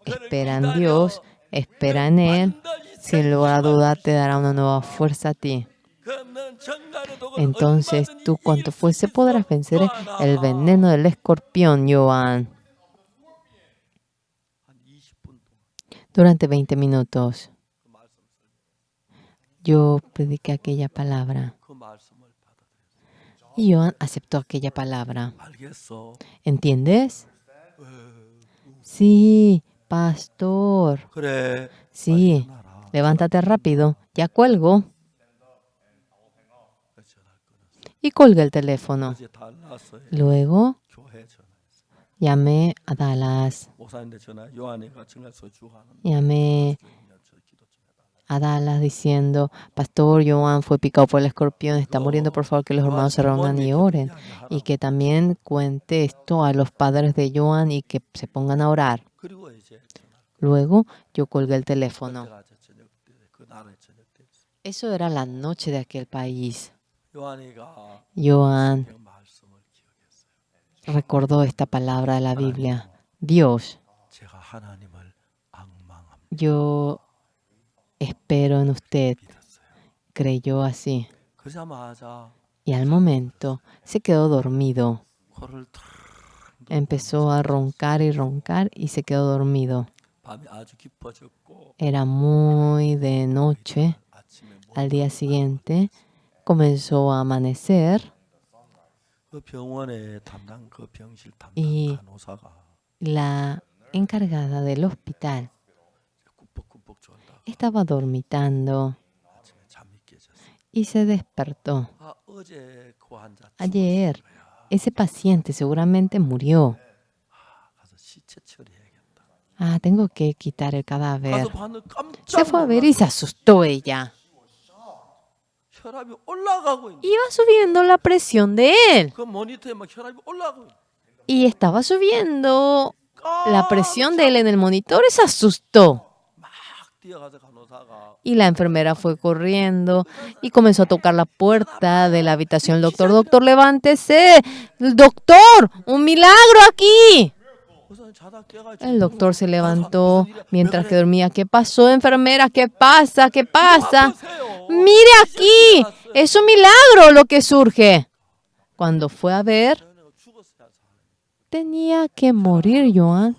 espera en Dios, espera en Él. Sin lugar a duda te dará una nueva fuerza a ti. Entonces tú, cuanto fuese, podrás vencer el veneno del escorpión, Joan. Durante 20 minutos yo prediqué aquella palabra y Joan aceptó aquella palabra. ¿Entiendes? Sí, pastor. Sí, levántate rápido. Ya cuelgo. Y colgué el teléfono. Luego llamé a Dallas. Llamé a Dallas diciendo, Pastor, Joan fue picado por el escorpión, está muriendo, por favor que los hermanos se reúnan y oren. Y que también cuente esto a los padres de Joan y que se pongan a orar. Luego yo colgué el teléfono. Eso era la noche de aquel país. Joan recordó esta palabra de la Biblia. Dios, yo espero en usted. Creyó así. Y al momento se quedó dormido. Empezó a roncar y se quedó dormido. Era muy de noche. Al día siguiente comenzó a amanecer y la encargada del hospital estaba dormitando y se despertó. Ayer ese paciente seguramente murió. Tengo que quitar el cadáver. Se fue a ver y se asustó ella. Iba subiendo la presión de él. Y estaba subiendo la presión de él en el monitor y se asustó. Y la enfermera fue corriendo y comenzó a tocar la puerta de la habitación. Doctor, doctor, levántese. Doctor, un milagro aquí. El doctor se levantó mientras que dormía. ¿Qué pasó, enfermera? ¿Qué pasa? ¿Qué pasa? Mire aquí, es un milagro lo que surge. Cuando fue a ver, tenía que morir, Joan.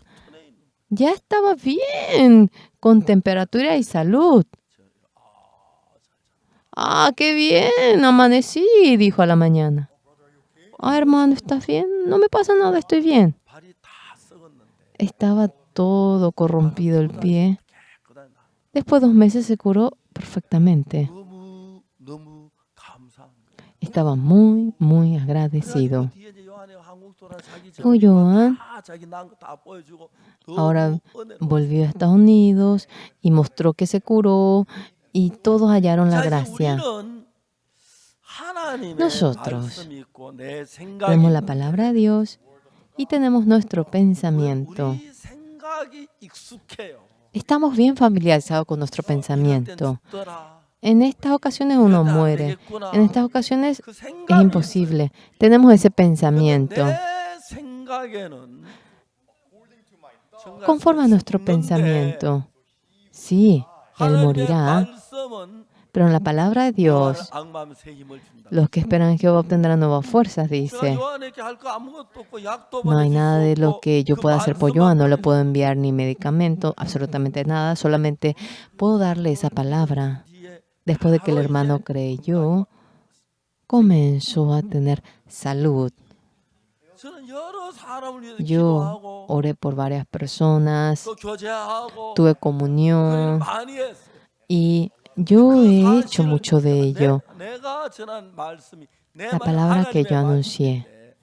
Ya estaba bien, con temperatura y salud. Qué bien, amanecí, dijo a la mañana. Hermano, ¿estás bien? No me pasa nada, estoy bien. Estaba todo corrompido el pie. Después de 2 meses se curó perfectamente. Estaba muy, muy agradecido. Joan ahora volvió a Estados Unidos y mostró que se curó y todos hallaron la gracia. Nosotros tenemos la palabra de Dios y tenemos nuestro pensamiento. estamos bien familiarizados con nuestro 이럴 땐 pensamiento. 죽더라. En estas ocasiones 이럴 uno 땐 안 muere. En estas 되겠구나. ocasiones 그 es 생각이 있어요. imposible. Tenemos ese 근데 pensamiento. 내 생각에는 Conforme a nuestro 죽는데 pensamiento, sí, Él 하나님의 morirá, 말씀은 pero en la palabra de 영화를 Dios, 악마하면 새 힘을 준다. los que esperan en Jehová obtendrán nuevas fuerzas, 제가 dice. 요한에게 할 거 아무것도 없고 약도 No hay 보내줄 수 nada de lo 없고 que yo 그 pueda hacer por 말씀만 Joan, no le 보내줄 puedo enviar ni medicamento, absolutamente nada, solamente puedo darle esa palabra. 뒤에 Después de que el 바로 hermano 이제 creyó, comenzó a tener salud. 저는 여러 사람을 위해서 Yo 기도하고 oré por varias personas, 또 교제하고 tuve 그걸 comunión 많이 했어요. y yo 그 he hecho 사실은 mucho de ello. 내가 전한 말씀이 내 La 말 palabra que 하나님의 yo anuncié 말씀인데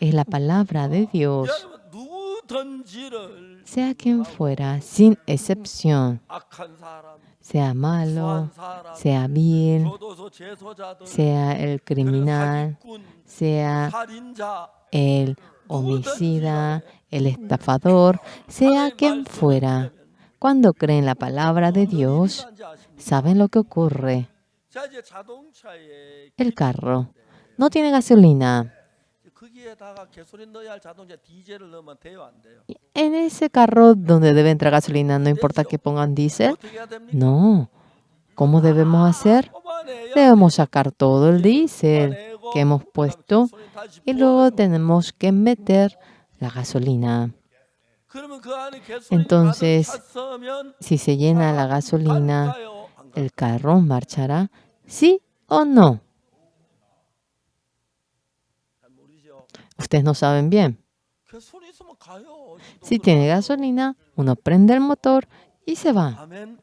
es la palabra de Dios, 여러분 누구든지를 sea quien fuera, sin excepción, 악한 사람, sea malo, 추한 사람, sea vil, 교도소 재소자들, sea el 그리고 criminal, 사기꾼, sea 살인자 el homicida, el estafador, sea 하나님 quien 말씀을 fuera. 믿으면 Cuando creen la palabra de 어떤 일이 Dios, 일어난지 아십니까? ¿saben lo que ocurre? 자 이제 자동차에 El carro no tiene gasolina. 거기에다가 가솔린 넣어야 할 자동차 디젤을 넣으면 돼요, 안 돼요? En ese carro donde debe entrar gasolina, no importa que pongan diésel. 어떻게 해야 됩니까? No. ¿Cómo debemos hacer? 뽑아내야 Debemos sacar todo el 디젤을 diésel 뽑아내고 que hemos 그다음에 puesto 가솔린 다시 y 부어요. luego tenemos que meter la gasolina. 그러면 그 안에 가솔린이 가득 Entonces, 찼으면 si se llena la 차가 gasolina, 갈까요? 안 갈까요? ¿el carro marchará? ¿Sí o no? 잘 모르죠. Ustedes no saben bien. 가솔린 있으면 가요. Si tiene gasolina, uno prende el motor y se va. 아멘.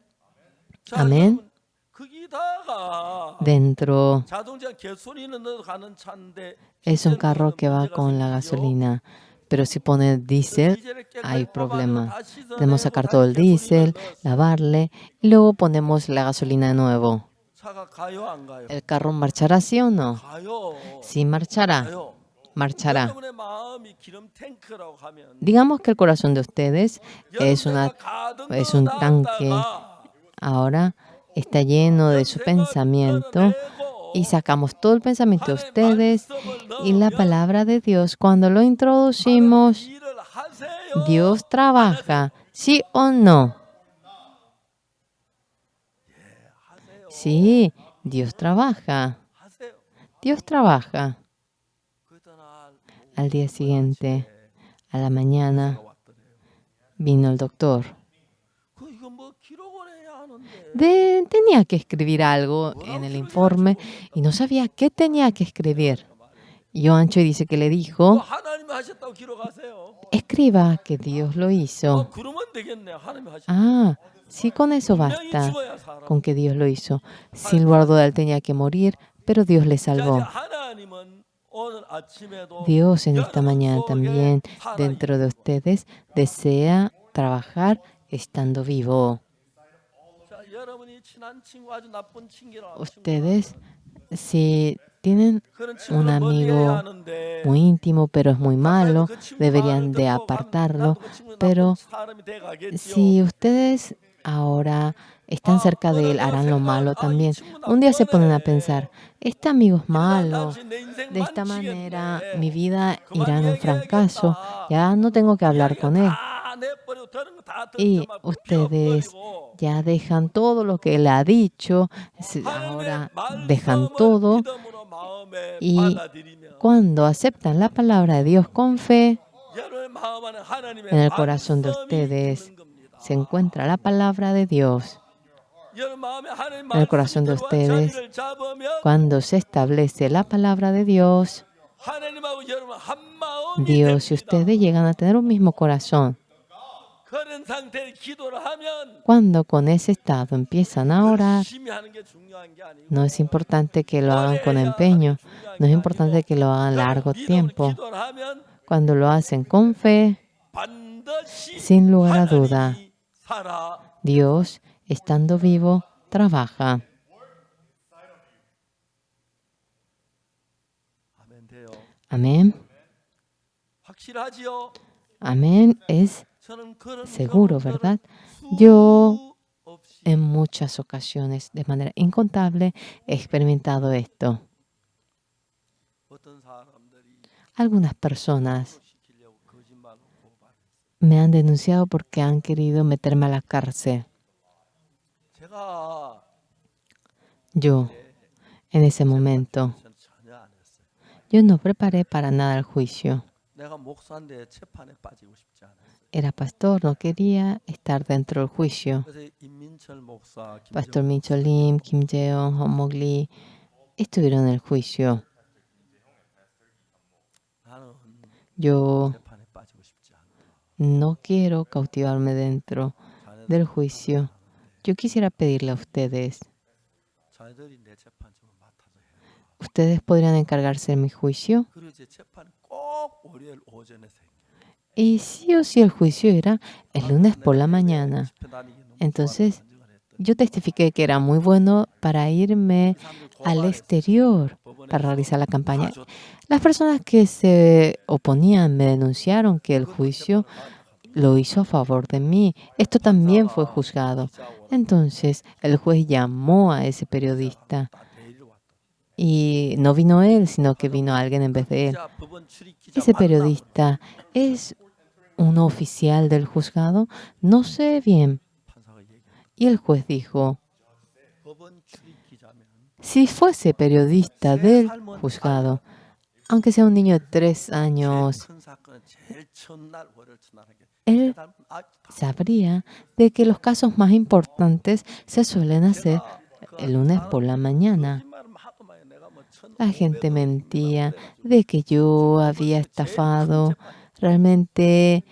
자, 아멘. 그러면 거기다가 Dentro 자동차 가솔린을 넣어 가는 차인데 es un 디젤 carro 넣으면 que va 문제가 con la 생기죠. gasolina. Pero si pone diésel, 디젤을 hay 깨끗이 뽑아내고 problema. 다 Debemos 씻어내고 sacar 다시 todo el diésel, 가솔린을 넣었어요. lavarle y luego ponemos la gasolina de nuevo. 차가 가요, 안 가요? ¿El carro marchará sí o no? 가요. Sí marchará. 가요. Marchará. 여러분의 마음이 기름 탱크라고 하면 Digamos que el corazón de ustedes es un tanque. 넣었다가 Ahora está lleno de su pensamiento y sacamos todo el pensamiento de ustedes y la palabra de Dios. Cuando lo introducimos, 일을 하세요. Dios trabaja, ¿sí o no? 하세요. Sí, Dios trabaja. 하세요. Dios trabaja. 그날 Al día siguiente, a la mañana, 왔더래요. vino el doctor. 이거 뭐 기록을 해야 하는데. Tenía que escribir algo en el informe y no sabía qué tenía que escribir. Yoancho dice que le dijo, 하나님이 하셨다고 기록하세요. escriba que Dios lo hizo. 그러면 되겠네. 하나님이 하셨다. Ah, sí, con eso 분명히 basta, 죽어야 사람. con que Dios lo hizo. Sin lugar a duda, él tenía que morir, pero Dios le 자, 이제 salvó. 하나님은 오늘 아침에도 Dios en esta 여러분 mañana 속에 también, 살아 dentro de ustedes, desea trabajar estando vivo. 자, 여러분이 친한 친구 아주 나쁜 친구라. Ustedes, si tienen 그런 un 친구를 멀리해야 amigo 하는데 muy íntimo, pero es muy malo, 그 친구 deberían 말을 de 듣고 apartarlo. 나도 그 친구 Pero 나쁜 사람이 돼 가겠죠. si ustedes ahora están cerca de él, harán lo malo también. Un día se ponen a pensar, este amigo es malo, de esta manera mi vida irá en un fracaso, ya no tengo que hablar con él. Y ustedes ya dejan todo lo que él ha dicho, ahora dejan todo y cuando aceptan la palabra de Dios con fe, en el corazón de ustedes se encuentra la palabra de Dios. En el corazón de ustedes, cuando se establece la palabra de Dios, Dios y ustedes llegan a tener un mismo corazón. Cuando con ese estado empiezan a orar, no es importante que lo hagan con empeño, no es importante que lo hagan largo tiempo. Cuando lo hacen con fe, sin lugar a duda, Dios, estando vivo, trabaja. Amén. Amén es 저는 그런 seguro, 경험들을 ¿verdad? Yo 수없이 en muchas ocasiones, de manera incontable, he experimentado esto. 어떤 사람들이 Algunas personas 구속시키려고 거짓말로 고발했어요. me han denunciado porque han querido meterme a la cárcel. 제가 Yo, 그때 en ese 재판 momento, 준비 전혀 안 했어요. yo no preparé para nada el juicio. 내가 목사인데 재판에 빠지고 싶지 않았어요. Era pastor, no quería estar dentro del juicio. 그래서 임민철 목사, Pastor 김정은 Mincho 목사 Lim, Kim Jeong, Hong Mok Lee estuvieron en el juicio. 나는 Yo 재판에 빠지고 싶지 않다. no quiero cautivarme dentro del 자네들 juicio. Yo quisiera pedirle a ustedes, 자네들이 내 재판 좀 맡아서 해라. ¿ustedes podrían encargarse de mi juicio? 그리고 제 재판이 꼭 월요일 오전에 생겨. Y sí o sí el juicio era el lunes por la mañana. 집회 다니기 너무 Entonces, 좋아서 간증을 했더니 yo testifiqué que era muy bueno para irme 이 사람들 al 고발했어요. exterior para 법원에서 realizar la campaña. 다 줬다. Las personas que se oponían me denunciaron que el 그것도 juicio 재판을 받았다. lo hizo a favor de mí. Esto también fue juzgado. Entonces, el juez llamó a ese periodista y no vino él, sino que vino alguien en vez de él. Ese periodista es un oficial del juzgado, no sé bien. Y el juez dijo, si fuese periodista del juzgado, aunque sea un niño de 3 años, él sabría de que los casos más importantes se suelen hacer el lunes por la mañana. La gente mentía de que yo había estafado realmente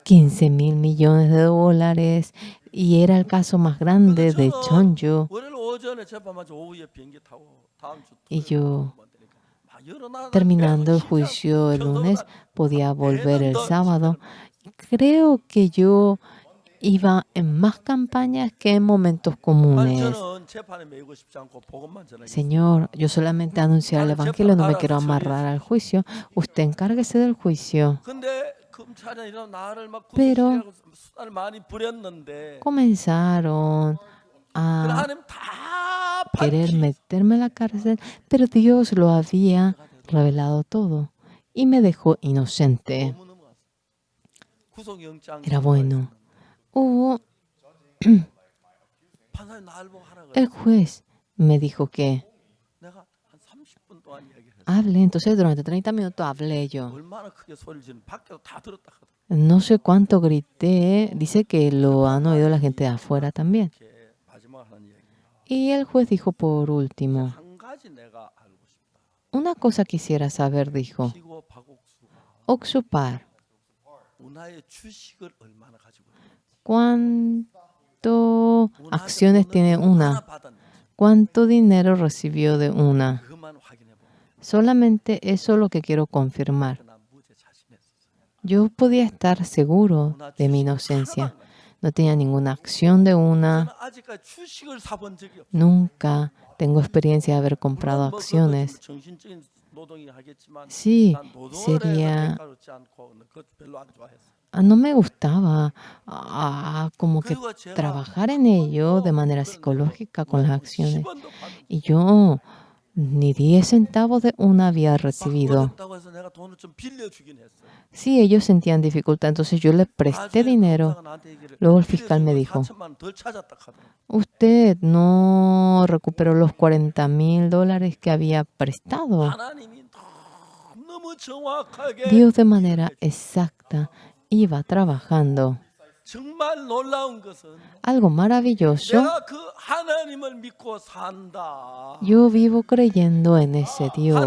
15,000 millones de dólares y era el caso más grande de Chonju. Y yo, terminando el juicio el lunes, podía volver el sábado. Creo que yo iba en más campañas que en momentos comunes. Señor, yo solamente anunciar el evangelio, no me quiero amarrar al juicio. Usted encárguese del juicio. Pero comenzaron a querer meterme a la cárcel, pero Dios lo había revelado todo y me dejó inocente. Era bueno. El juez me dijo que hable, entonces durante 30 minutos hablé yo. No sé cuánto grité, dice que lo han oído la gente de afuera también. Y el juez dijo por último, una cosa quisiera saber, dijo, Oxupar, ¿cuánto acciones tiene una? ¿Cuánto dinero recibió de una? Solamente eso es lo que quiero confirmar. Yo podía estar seguro de mi inocencia. No tenía ninguna acción de una. Nunca tengo experiencia de haber comprado acciones. Sí, sería... No me gustaba como que trabajar en ello de manera psicológica con las acciones. Y yo ni 10 centavos de una había recibido. Sí, ellos sentían dificultad, entonces yo les presté dinero. Luego el fiscal me dijo, usted no recuperó los $40,000 que había prestado. Dios de manera exacta iba trabajando. Algo maravilloso. Yo vivo creyendo en ese Dios.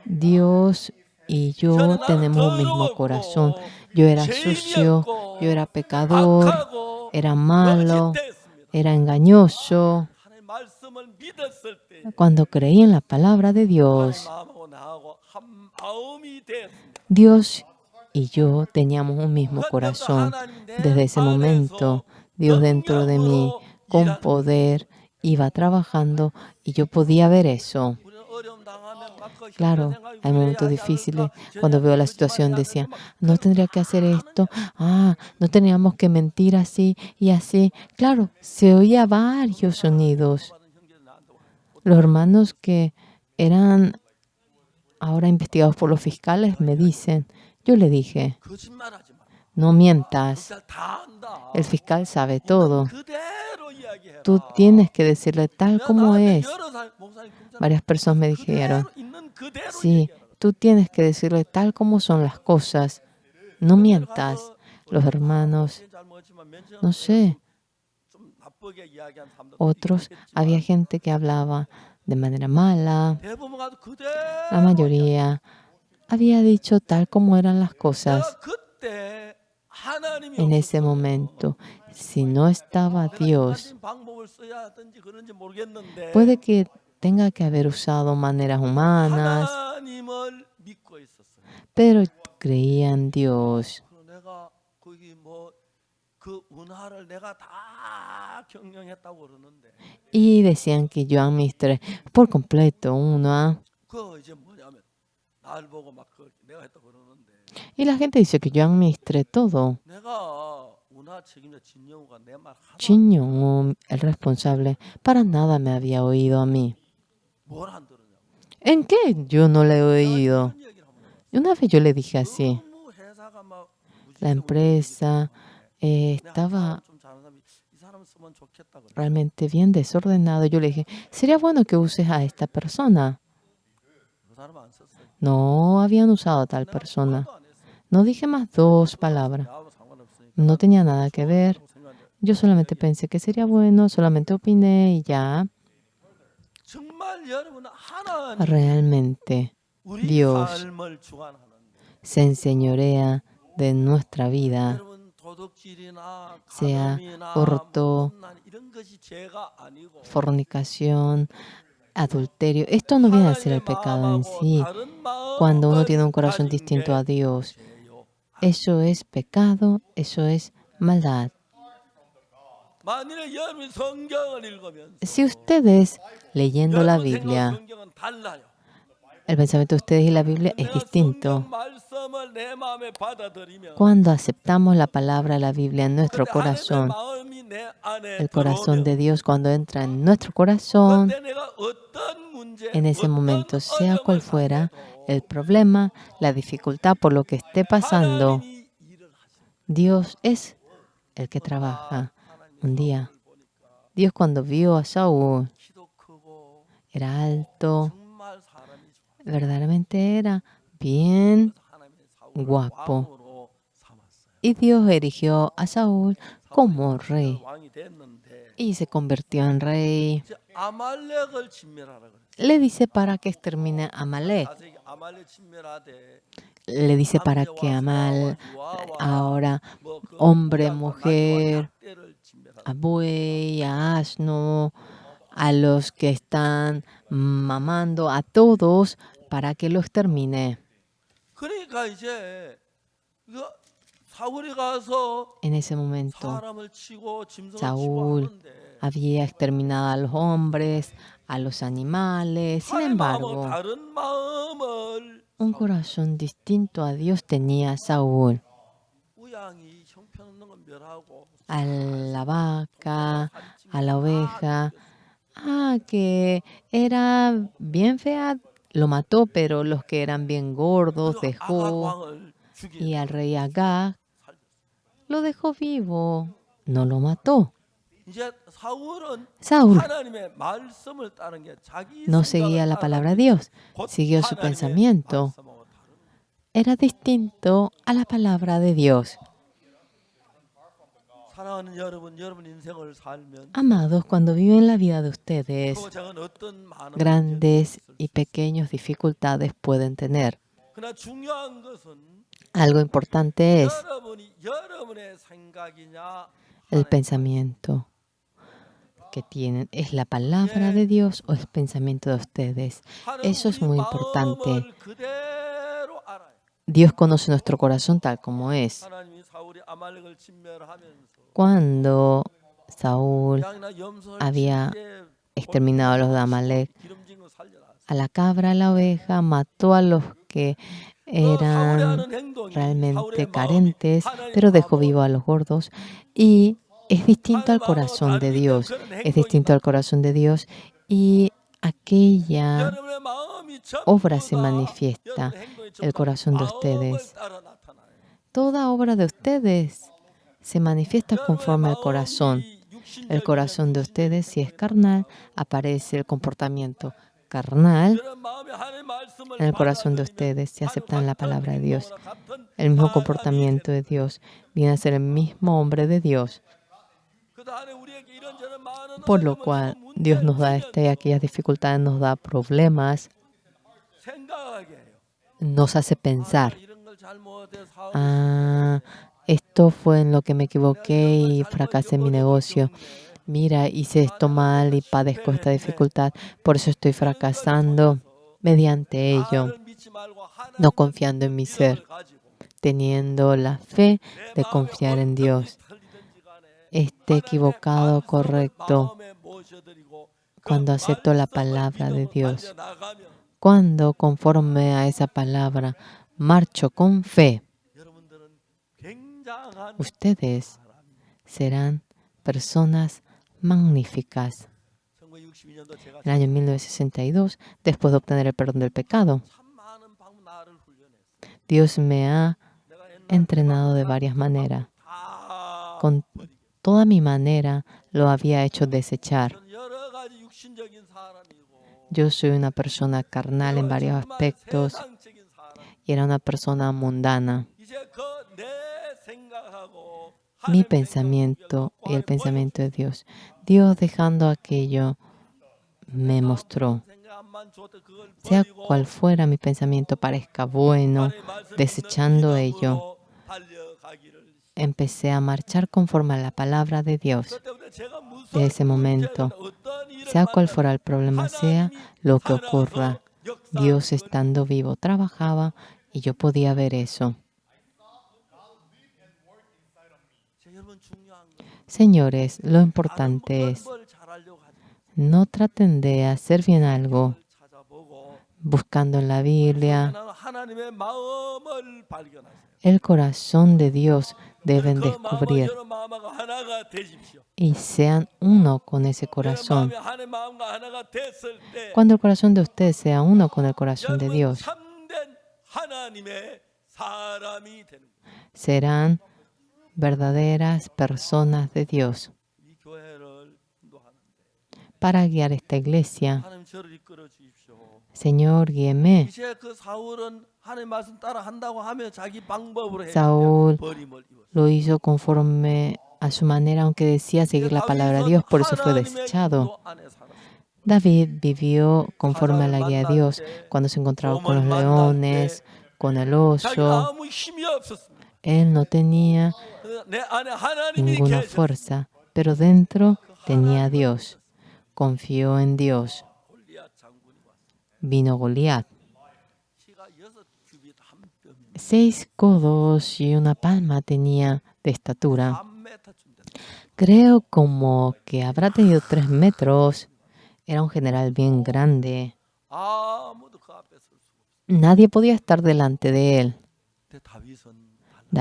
Dios y yo tenemos un mismo corazón. Yo era sucio, yo era pecador, era malo, era engañoso. Cuando creí en la palabra de Dios, Dios y yo teníamos un mismo corazón. Desde ese momento, Dios dentro de mí, con poder, iba trabajando y yo podía ver eso. Claro, hay momentos difíciles. Cuando veo la situación decía, no tendría que hacer esto, no teníamos que mentir así y así. Claro, se oía varios sonidos. Los hermanos que eran ahora investigados por los fiscales me dicen, yo le dije, 거짓말하지 마라. no mientas, 경찰 다 안다. el fiscal sabe 있는 todo. 그대로 이야기해라. Tú tienes que decirle tal 내가 como 나한테 es. 여러 목사님 경찰 Varias personas me dijeron, 그대로 있는 그대로 sí, 얘기해라. tú tienes que decirle tal como son las cosas. No mientas. Los hermanos, 잘 먹었지만 no sé, 좀 나쁘게 이야기한 사람도 otros, había gente que hablaba de manera mala. 대부분 가도 La 그대로 mayoría había dicho tal como eran las 내가 cosas 그때 하나님이 en ese 없었어도 momento. Si no estaba 내가 Dios, 인간적인 방법을 써야 하든지 그런지 모르겠는데 puede que tenga que haber usado maneras humanas, 하나님을 믿고 있었어요. pero creía en Dios. 그래서 내가 거기 뭐 그 은하를 내가 다 경영했다고 그러는데 Y decían que yo administré por completo una. 그 이제 뭐냐면 날 보고 막 내가 했다 그러는데 Y la gente dice que yo administré todo. 내가 은하 책임자 진영우가 내 말 하나 Shin Yong-un, el responsable, para nada me había oído a mí. 뭘 안 들었냐고. ¿En qué yo no le he oído? 내가 이런 얘기를 한번 해봤어. Y una vez yo le dije así, 너무 회사가 막 la 무지개 empresa 내가 estaba 좀 잘하는 사람이 이 사람 쓰면 좋겠다 그래. realmente bien desordenado. Yo le dije, sería bueno que uses a esta persona. 그 사람 안 썼어요. No habían usado a tal 내가 persona. 말도 안 했어요. No dije más dos palabras. 나하고 상관없으니까 No tenía nada que ver. 좋다고 생각하는데 Yo solamente pensé que sería bueno, solamente opiné y ya. 정말 여러분 하나님 Realmente 우리 Dios 삶을 주관하는데 se enseñorea de nuestra vida, 여러분 도둑질이나 sea 간음이나 hurto, 못난 이런 것이 죄가 아니고 fornicación, adulterio. Esto no viene a ser el 하나님의 pecado en 마음하고 sí. 다른 Cuando uno tiene 마음을 un corazón 가진 distinto a 게 Dios, 죄요. eso es pecado, eso es maldad. 만일에 여러분이 성경을 읽으면서 Si ustedes leyendo la 여러분 생각과 Biblia, 성경은 달라요. el pensamiento de ustedes y la Biblia es 내가 distinto. 성경 말씀을 내 마음에 받아들이면 Cuando aceptamos la palabra de la Biblia en nuestro 그때 하나님의 corazón, 마음이 내 안에 el corazón de 들어오면 Dios cuando entra en nuestro corazón, 그때 내가 어떤 문제, en ese 어떤 momento, sea cual 어려움을 fuera 당해도 el problema, la dificultad por lo que esté pasando, 하나님이 일을 하셔. Dios es el que trabaja. 하나님의 Un día, 사울을 보니까 Dios cuando vio a Saúl, 키도 크고 era alto, 정말 사람이 좋아. verdaderamente era bien 그래서 하나님의 사울을 guapo. 왕으로 삼았어요. Y Dios erigió a Saúl como 사울이 rey 왕이 됐는데 y se convirtió en rey. 이제 아말렉을 진멸하라 그랬어요. Le dice para que extermine a Amalek. 자세히 아말렉 진멸하되 Le dice para que Amal, ahora hombre, mujer, a buey, a asno, a los que están mamando, a todos, para que lo extermine. 그러니까 이제 이거 사울이 가서 En ese momento, 사람을 치고 짐승을 치고 Saúl 하는데 había exterminado a los hombres, a los animales. Sin 하나님 마음하고 embargo, 다른 마음을 un corazón distinto a Dios tenía Saúl. 우양이 형편없는 건 멸하고 A la vaca, a la oveja, que era bien fea, lo mató, pero los que eran bien gordos 그리고 아각 dejó. 왕을 Y 죽인 al rey Agag 살렸어요. lo dejó vivo, no lo mató. 이제 사울은 Saúl 하나님의 말씀을 따른 게 자기 no seguía la palabra de Dios, siguió su pensamiento. Era distinto a la palabra de Dios. 사랑하는 여러분, 여러분 인생을 살면 Amados, cuando viven la vida de ustedes, 크고 작은 어떤 많은 grandes 문제들이 y 있을 수 있어요. pequeños dificultades pueden tener. 그러나 중요한 것은 Algo importante es 여러분이 여러분의 생각이냐 el 하나님의 pensamiento que tienen. ¿Es la palabra de Dios o el pensamiento de ustedes? 하나님 Eso es 우리 muy importante. 마음을 그대로 알아요. Dios conoce nuestro corazón tal como es. 하나님이 사울이 아말렉을 진멸하면서 Cuando Saúl 양이나 염소를 había 칠 때 exterminado a los de Amalek, 기름진 거 살려놨어요. a la cabra, a la oveja, mató a los que 그 사울의 eran 하는 행동이 realmente 사울의 마음이 carentes, 하나님 pero dejó 마음하고 vivo a los gordos. Y es distinto 하나님 al 마음하고 corazón de 다르기 때문에 Dios, 그런 es 행동이 distinto al corazón de Dios y aquella 여러분의 마음이 obra 전부 se 다 manifiesta, 여러분의 행동이 el 전부 다 corazón de 마음을 ustedes. 따라 나타나요. Toda obra de ustedes se manifiesta 여러분의 conforme al corazón. 마음이 El 육신적이면 corazón de 육신적인 ustedes, si es 행동이 carnal, 나타나고 aparece el comportamiento carnal. 여러분 마음에 하나님의 말씀을 En el corazón de 받아들이면 ustedes, si 아주 aceptan la 같은 palabra de Dios, 행동으로 같은 el mismo 사람이 comportamiento de 되는 거예요. Dios viene a ser el mismo hombre de Dios. 그래서 하나님 우리에게 이런저런 많은 Por lo 어려움을 cual, 주고 Dios 문제를 nos da esta y 주면서 aquellas dificultades, nos da problemas, 생각하게 해요. nos hace pensar. 이런 걸 잘못해 사업을 Ah, esto fue en lo que me 내가 equivoqué 이런 걸 y 잘못 fracasé en mi 어려움을 negocio. 겪네. Mira, hice esto mal y padezco esta dificultad. Por eso estoy 그런 걸 fracasando 통해서 mediante ello, 나를 믿지 말고 no 하나님을 confiando en 믿는 mi 믿음을 ser, 가지고 teniendo la fe 내 de 마음에 confiar en 어떤 일이 Dios. 틀리든지 간에 Esté 하나님의 equivocado o 말씀을 correcto, 마음에 모셔드리고 그 cuando acepto la 말씀을 palabra de 믿음으로 Dios, 달려나가면 cuando conforme a esa palabra marcho con fe, 여러분들은 굉장한 ustedes 사람입니다. serán personas magníficas. 1962년도 제가 En el año 1962, después de obtener el perdón del pecado, 참 많은 방법 나를 훈련했어요. Dios me ha 내가 옛날 entrenado de varias maneras. 다 Con 버리게. toda mi manera lo había hecho desechar. 저는 여러 가지 육신적인 사람이고 Yo soy una persona carnal en 내가 varios 정말 aspectos 세상적인 사람. y era una persona mundana. 이제 그 내 생각하고 Mi 하나님의 생각을 pensamiento y el 구별받고 pensamiento de Dios. Dios, dejando aquello, me mostró. 생각만 좋다 그걸 Sea 버리고 cual fuera mi pensamiento parezca bueno, 하나님의 말씀 desechando 믿는 ello, 믿음으로 달려가기를. empecé a marchar conforme a la palabra de Dios. 그때부터 제가 무슨 De ese momento, 문제든 어떤 일을 sea cual 만나든 fuera el problema, sea 하나님이 lo que 살아서 ocurra, 역사하는 Dios 걸 estando vivo trabajaba y yo podía ver eso. 여러분 중요한 건 Señores, lo 다른 importante es, 걸 잘하려고 하지 no traten de hacer bien algo 걸 찾아보고 buscando en la Biblia. 속에는 하나님의 마음을 발견하세요. El corazón de Dios deben 그 마음과 descubrir 여러 마음하고 하나가 되십시오. y sean uno con ese 여러 corazón. 마음이 하나님 마음과 하나가 됐을 때 Cuando el corazón de ustedes sea uno con el corazón de 여러분 Dios, 참된 하나님의 사람이 되는 거예요. serán verdaderas personas de Dios. 이 교회를 인도하는데 Para guiar esta iglesia, 하나님 저를 이끌어 주십시오. Señor, guíeme. 이제 그 사울은 하나님 말씀 따라 한다고 하며 자기 방법으로 Saúl 했는데 버림을 입었어요. lo hizo conforme a su manera, aunque decía seguir la palabra de Dios, por eso fue 하나님의 desechado. 인도 안에 살았어요. David vivió conforme a la guía de Dios cuando se encontraba con los leones, con el 자기 oso. 아무 힘이 없었습니다. Él no tenía 내 안에 하나님이 ninguna 계셨어요. fuerza, pero dentro tenía a Dios. Confió en Dios. 골리앗 장군이 왔어요. Vino Goliat. 키가 6규빗 한 뼘이 6 codos y una palma tenía de estatura. 3m쯤 됐어요. Creo como que habrá tenido 3 metros. Era un general bien grande. 아무도 그 앞에 설 수가 없어요. Nadie podía estar delante de él. 근데 다윗은 달라.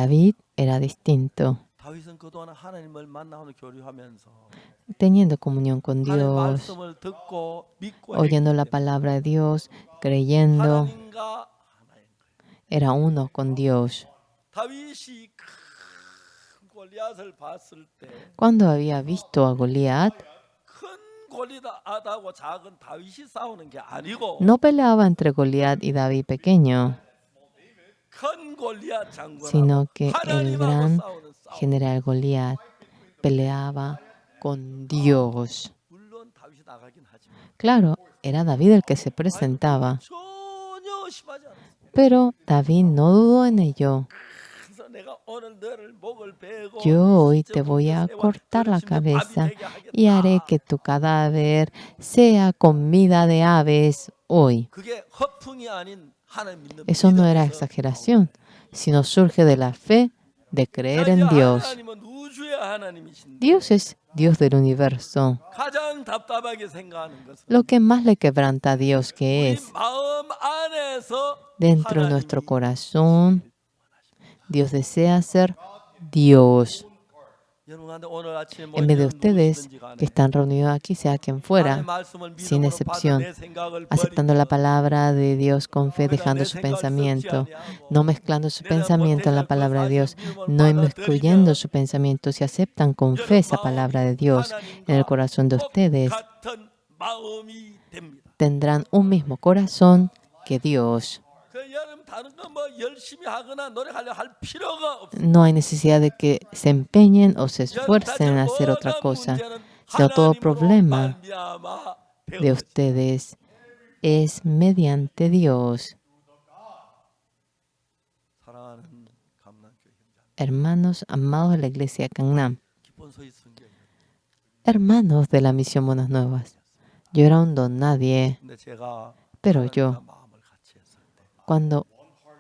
David era distinto. 다윗은 그동안 하나님을 만나고 교류하면서 Teniendo comunión con 하나님의 Dios, 말씀을 듣고 믿고 oyendo la palabra de Dios, creyendo, 하나님과 하나인 거예요. era uno con Dios. 다윗이 큰 골리앗을 봤을 때 Cuando había visto a Goliat, 큰 골리앗하고 작은 다윗이 싸우는 게 아니고 no peleaba entre Goliat y David pequeño, 큰 골리앗 sino 장군하고 que el 하나님하고 gran 싸우는 싸움. general Goliat peleaba con Dios. 물론 다윗이 나가긴 하지만 Claro, era David el que se presentaba, 전혀 심하지 않았어요. pero David no dudó en ello. 그래서 내가 오늘 너를 목을 베고 Yo hoy te voy a cortar la cabeza y haré que tu cadáver sea comida de aves hoy. 그게 허풍이 아닌 하나님 믿는 Eso no era 믿음에서 exageración, sino surge de la fe de creer 자, 이 en Dios. 하나님은 우주의 하나님이신데 Dios es Dios del universo. 가장 답답하게 생각하는 것은 Lo que más le quebranta a Dios que 우리 es 마음 안에서 dentro de nuestro 하나님이 corazón. Dios desea ser Dios. 여러분한테 오늘 아침에 En medio de 모인 ustedes 누구시든지 que 간에 están reunidos aquí, sea quien 하나님의 fuera, 말씀을 sin 믿음으로 받은 excepción, 내 생각을 aceptando la 버리고 palabra de Dios con fe, 더 이상 dejando 내 su 생각을 섞지 pensamiento, 아니하고 no mezclando su 내가 pensamiento en la 못해서 그 palabra de 사실을 Dios, 믿음으로 no incluyendo 받아들이면 su pensamiento, si aceptan con fe 여러분 esa palabra de 마음이 Dios en el 하나님과 corazón de 꼭 ustedes, 같은 마음이 됩니다. tendrán un mismo corazón que Dios. 그 여러분 다른 거 뭐 열심히 하거나 노력하려 할 필요가 없어요. No hay necesidad de que se empeñen o se 여러분 esfuercen en hacer otra 모든 cosa, 문제는 sino todo 하나님으로 problema 말미암아 de 되어져요. ustedes es mediante Dios. 사랑하는 감남교회 형제, Hermanos amados de la iglesia Canam, 기본소위 순교예요. hermanos de la misión Buenas Nuevas, yo era un don nadie, 근데 제가 pero 하나님과 yo, 마음을 같이 했을 때 cuando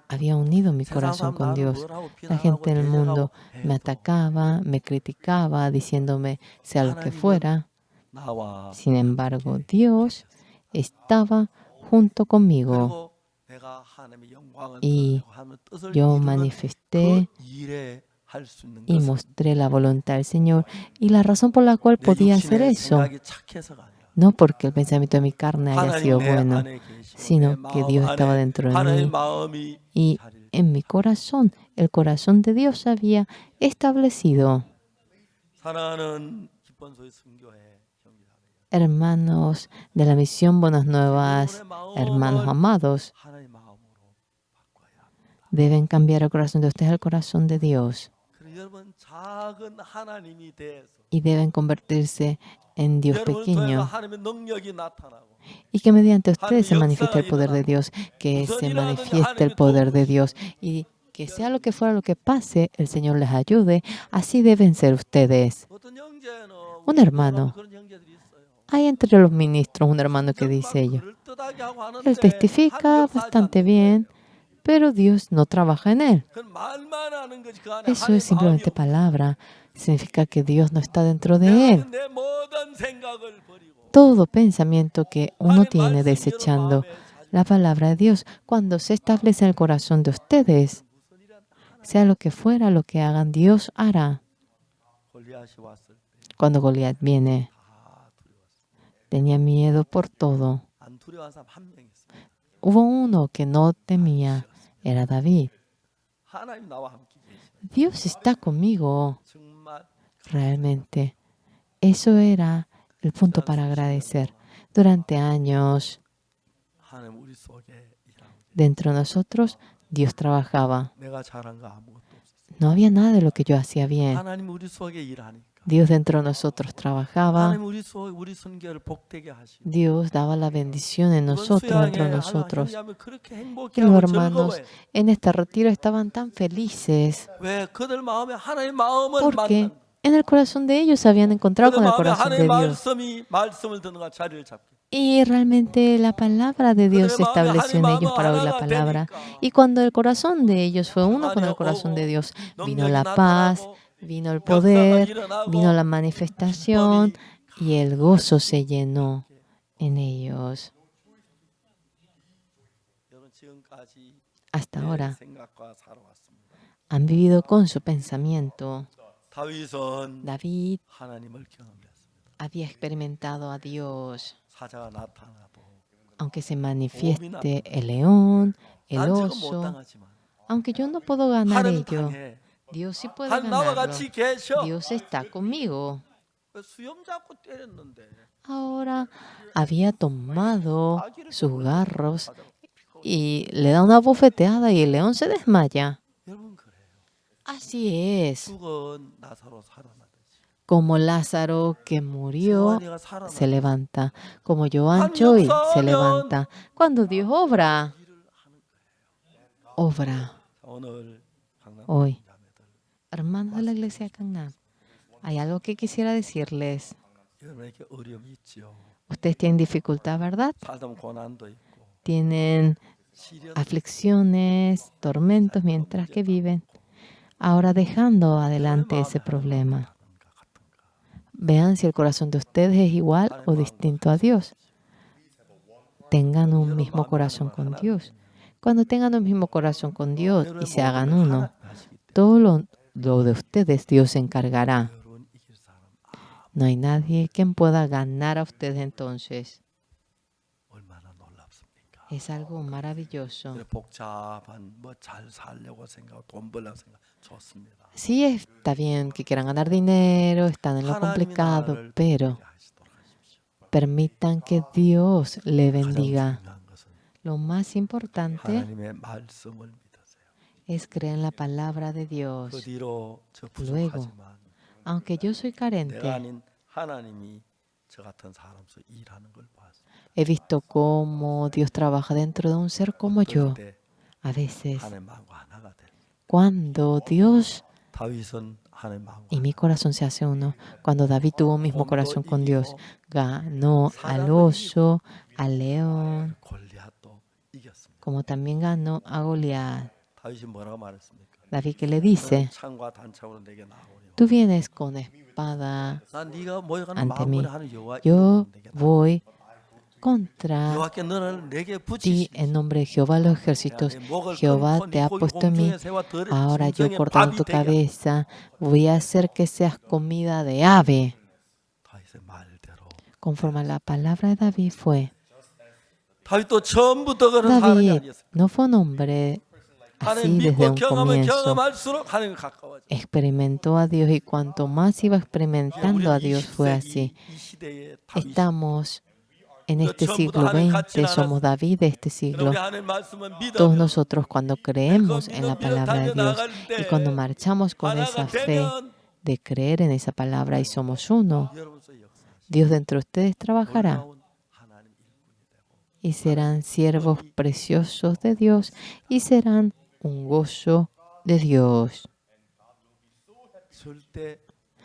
había unido mi 세상 corazón 사람 con 나를 Dios, 뭐라고 la 비난하고 gente en el mundo 대적하고 me 해도 atacaba, me criticaba, diciéndome sea lo que 하나님은 fuera. 나와 Sin embargo, 함께 Dios estaba junto conmigo 그리고 내가 하나님의 영광을 y 드러내고 하나님의 뜻을 yo 이루는 manifesté 그 일에 할 수 있는 y 것은 mostré la voluntad del Señor. Y la razón por la cual 내 podía hacer 육신의 eso, 생각이 착해서가 아니라 no porque el pensamiento de mi carne haya 하나님 sido 내 bueno, 안에 계시고 내 sino que 마음 Dios estaba 안에 dentro de 하나님의 mí 마음이 y 자리를 en mi corazón, el corazón de Dios había establecido. 사랑하는 기본소의 순교회 형제자매요. Hermanos de la misión Buenas Nuevas, hermanos amados, 하나님 마음으로 바꿔야 합니다. deben cambiar el corazón de ustedes al corazón de Dios 그리고 여러분 작은 하나님이 돼서 y deben convertirse en Dios 여러분을 통해서 pequeño 하나님의 능력이 나타나고 y que mediante ustedes se 하나님의 manifieste el 역사가 poder de 일어나고 Dios, que 무슨 se 일을 하든지 manifieste el 하나님이 poder de 도우시고 Dios y que sea lo que fuera lo que pase, el Señor les ayude. Así deben ser ustedes. 어떤 형제는 Un 우리 hermano, 그런 형제들이 있어요. hay entre los ministros un hermano que 정말 dice ello. 그럴듯하게 하고 Él 하는데 testifica 하나님 역사하지 bastante 않는 bien, 거예요. pero Dios no trabaja en él. 그건 말만 하는 거지 그 안에 Eso es 하나님의 마음이 simplemente 없어. palabra. Significa que Dios no está dentro de 내가 él. 내 모든 생각을 버리고 Todo pensamiento que uno 하나님 tiene 말씀이 여러분 desechando 마음에 자리 la palabra de Dios, cuando se establece en el corazón de ustedes, 무슨 일이든 하나님 sea lo que fuera lo que hagan, Dios hará. 골리앗이 왔을 때 Cuando Goliat viene, 다 두려웠어요. tenía miedo por todo. 안 두려워한 사람 한 명 있어요. Hubo uno que no temía, era David. 하나님 나와 함께 계시요. Dios está conmigo, 정말 realmente. Eso era el punto para agradecer. Durante años, 하나님 우리 속에 일하고 dentro de nosotros, Dios trabajaba. 내가 잘한 거 아무것도 없었어요. No había nada de lo que yo hacía bien. 하나님 우리 속에 일하니까 Dios dentro de nosotros trabajaba. 하나님 우리 속에 우리 선교를 복되게 하시고 Dios daba la bendición en 이번 nosotros, dentro de 수양에 nosotros. 하나님 그렇게 Y los 행복해하고 hermanos 즐거워해. en este retiro estaban tan felices 왜 그들 마음에 하나님 마음을 porque 만난 en el corazón de ellos se habían encontrado 그들 con el 마음에 corazón de 하나님 Dios. 말씀을 듣는 가 자리를 잡게. Y realmente la palabra de Dios se 그들의 마음에 estableció en 하나님 ellos para oír la 마음과 palabra. 하나가 Y cuando el corazón de ellos fue uno con el 평안이 corazón de 오고 Dios, vino 능력이 la paz, 나타나고 vino el 역사가 poder, 일어나고 vino la manifestación 기쁨이 y el gozo se llenó en ellos. 여러분 지금까지 Hasta 내 ahora 생각과 살아왔습니다. han vivido con su pensamiento. 다윗은 David 하나님을 경험했습니다. había experimentado a Dios. 사자가 나타나도 Aunque se manifieste el león, el 난 지금 못 oso, 당하지만 aunque yo no puedo ganar 하나님 ello, 당해. Dios sí puede 하나님 나와 ganarlo. 같이 계셔. Dios está conmigo. 수염 잡고 때렸는데 Ahora había tomado sus garros y le da una bofeteada y el león se desmaya. 여러분 그래요. Así es. 죽은 나사로 살아나듯이 Como Lázaro que murió 세환이가 se 살아나. levanta. Como Joan Choi se levanta. Cuando Dios obra, obra. 오늘 강남 Hoy. 자매들 Hermanos de la iglesia de Canam, hay algo que quisiera decirles. 여러분에게 어려움이 있죠. Ustedes tienen dificultad, ¿verdad? 살다 보면 고난도 있고 Tienen 시련 aflicciones, tormentos mientras que viven. Ahora dejando 여러분의 adelante 마음이 ese 하나님과 problema, 다른가 같은가. vean si el corazón de ustedes es igual 하나님 o 마음과 distinto a 같이 Dios. Tengan un 여러분 mismo 마음이 corazón 하나님과 con 하나 Dios. 되면 Cuando tengan un mismo corazón con Dios y 여러분의 se 모든 hagan 걸 uno, 하나님 하시기 때문에 todo lo de ustedes Dios se encargará. 여러분 이길 사람 No hay nadie quien pueda ganar a ustedes entonces. 얼마나 놀랍습니까? Es algo maravilloso. 그래, 복잡한 뭐 잘 살려고 생각하고 돈 벌려고 생각 좋습니다. Sí está bien que quieran ganar dinero, están en lo 하나님이 complicado, 나를 pero 되게 하시도록 하십시오. permitan que Dios le 가장 bendiga. 중요한 것은 Lo más importante 하나님의 말씀을 믿으세요. es creer en la palabra de 그 Dios. 뒤로 저 Luego, 부족하지만 aunque yo soy 내가 carente, 아닌 하나님이 저 같은 사람서 일하는 걸 봤어요. he visto cómo Dios trabaja dentro de un ser como yo. 그때 A veces, 하나님 마음과 하나가 돼. cuando Dios 다윗은 하나님 마음과 y mi corazón se hace uno, cuando David tuvo un mismo corazón con Dios, ganó al oso, al león, 골리앗도 이겼습니다. como también ganó a Goliat. 다윗이 뭐라고 말했습니까? David que le dice, 창과 단창으로 내게 나오려. tú vienes con espada 난 네가 모여가는 ante mí, 마음으로 하는 여호와 yo 이름으로 내게 나오려. voy contra 여호와께 너를 내게 ti 붙이시니 en nombre de Jehová de los ejércitos. Jehová te ha puesto en mí. Ahora yo cortando tu cabeza, voy a hacer que seas comida de ave. 다윗의 말대로. Conforme a la palabra de David fue. 다윗도 처음부터 그런 사람이 David 아니었어요. no fue un hombre 하나님 así desde 믿고 un 경험하면 comienzo. 경험할수록 하나님 가까워져. Experimentó a Dios y cuanto más iba experimentando a Dios fue así. 이 시대의 다윗. Estamos en este siglo XX, somos David de este siglo. 우리 하나님 말씀은 Todos 믿으면 nosotros cuando creemos en la palabra de Dios y cuando marchamos con esa fe de creer en esa palabra y somos uno, 여러분의 역사. Dios dentro de ustedes trabajará 놀라운 하나님 일꾼이 되고 y serán siervos preciosos de Dios y serán un gozo de Dios. 절대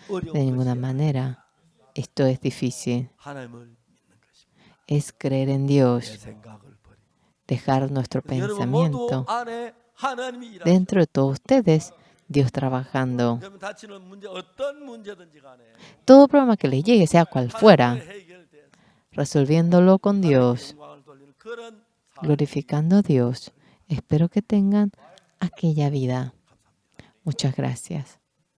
De 어려운 ninguna 것이 manera esto es difícil. 하나님을 믿는 것입니다. Es creer en 내 Dios, 생각을 버리고 dejar nuestro 여러분 모두 pensamiento. 안에 하나님이 일하시고 Dentro de todos ustedes, Dios trabajando. 여러분 다치는 문제 어떤 문제든지 간에 Todo problema que les llegue, sea cual fuera, 하나님을 해결돼서 resolviéndolo con Dios, 영광을 돌리는 그런 삶. glorificando a Dios. Espero que tengan aquella vida. Muchas gracias.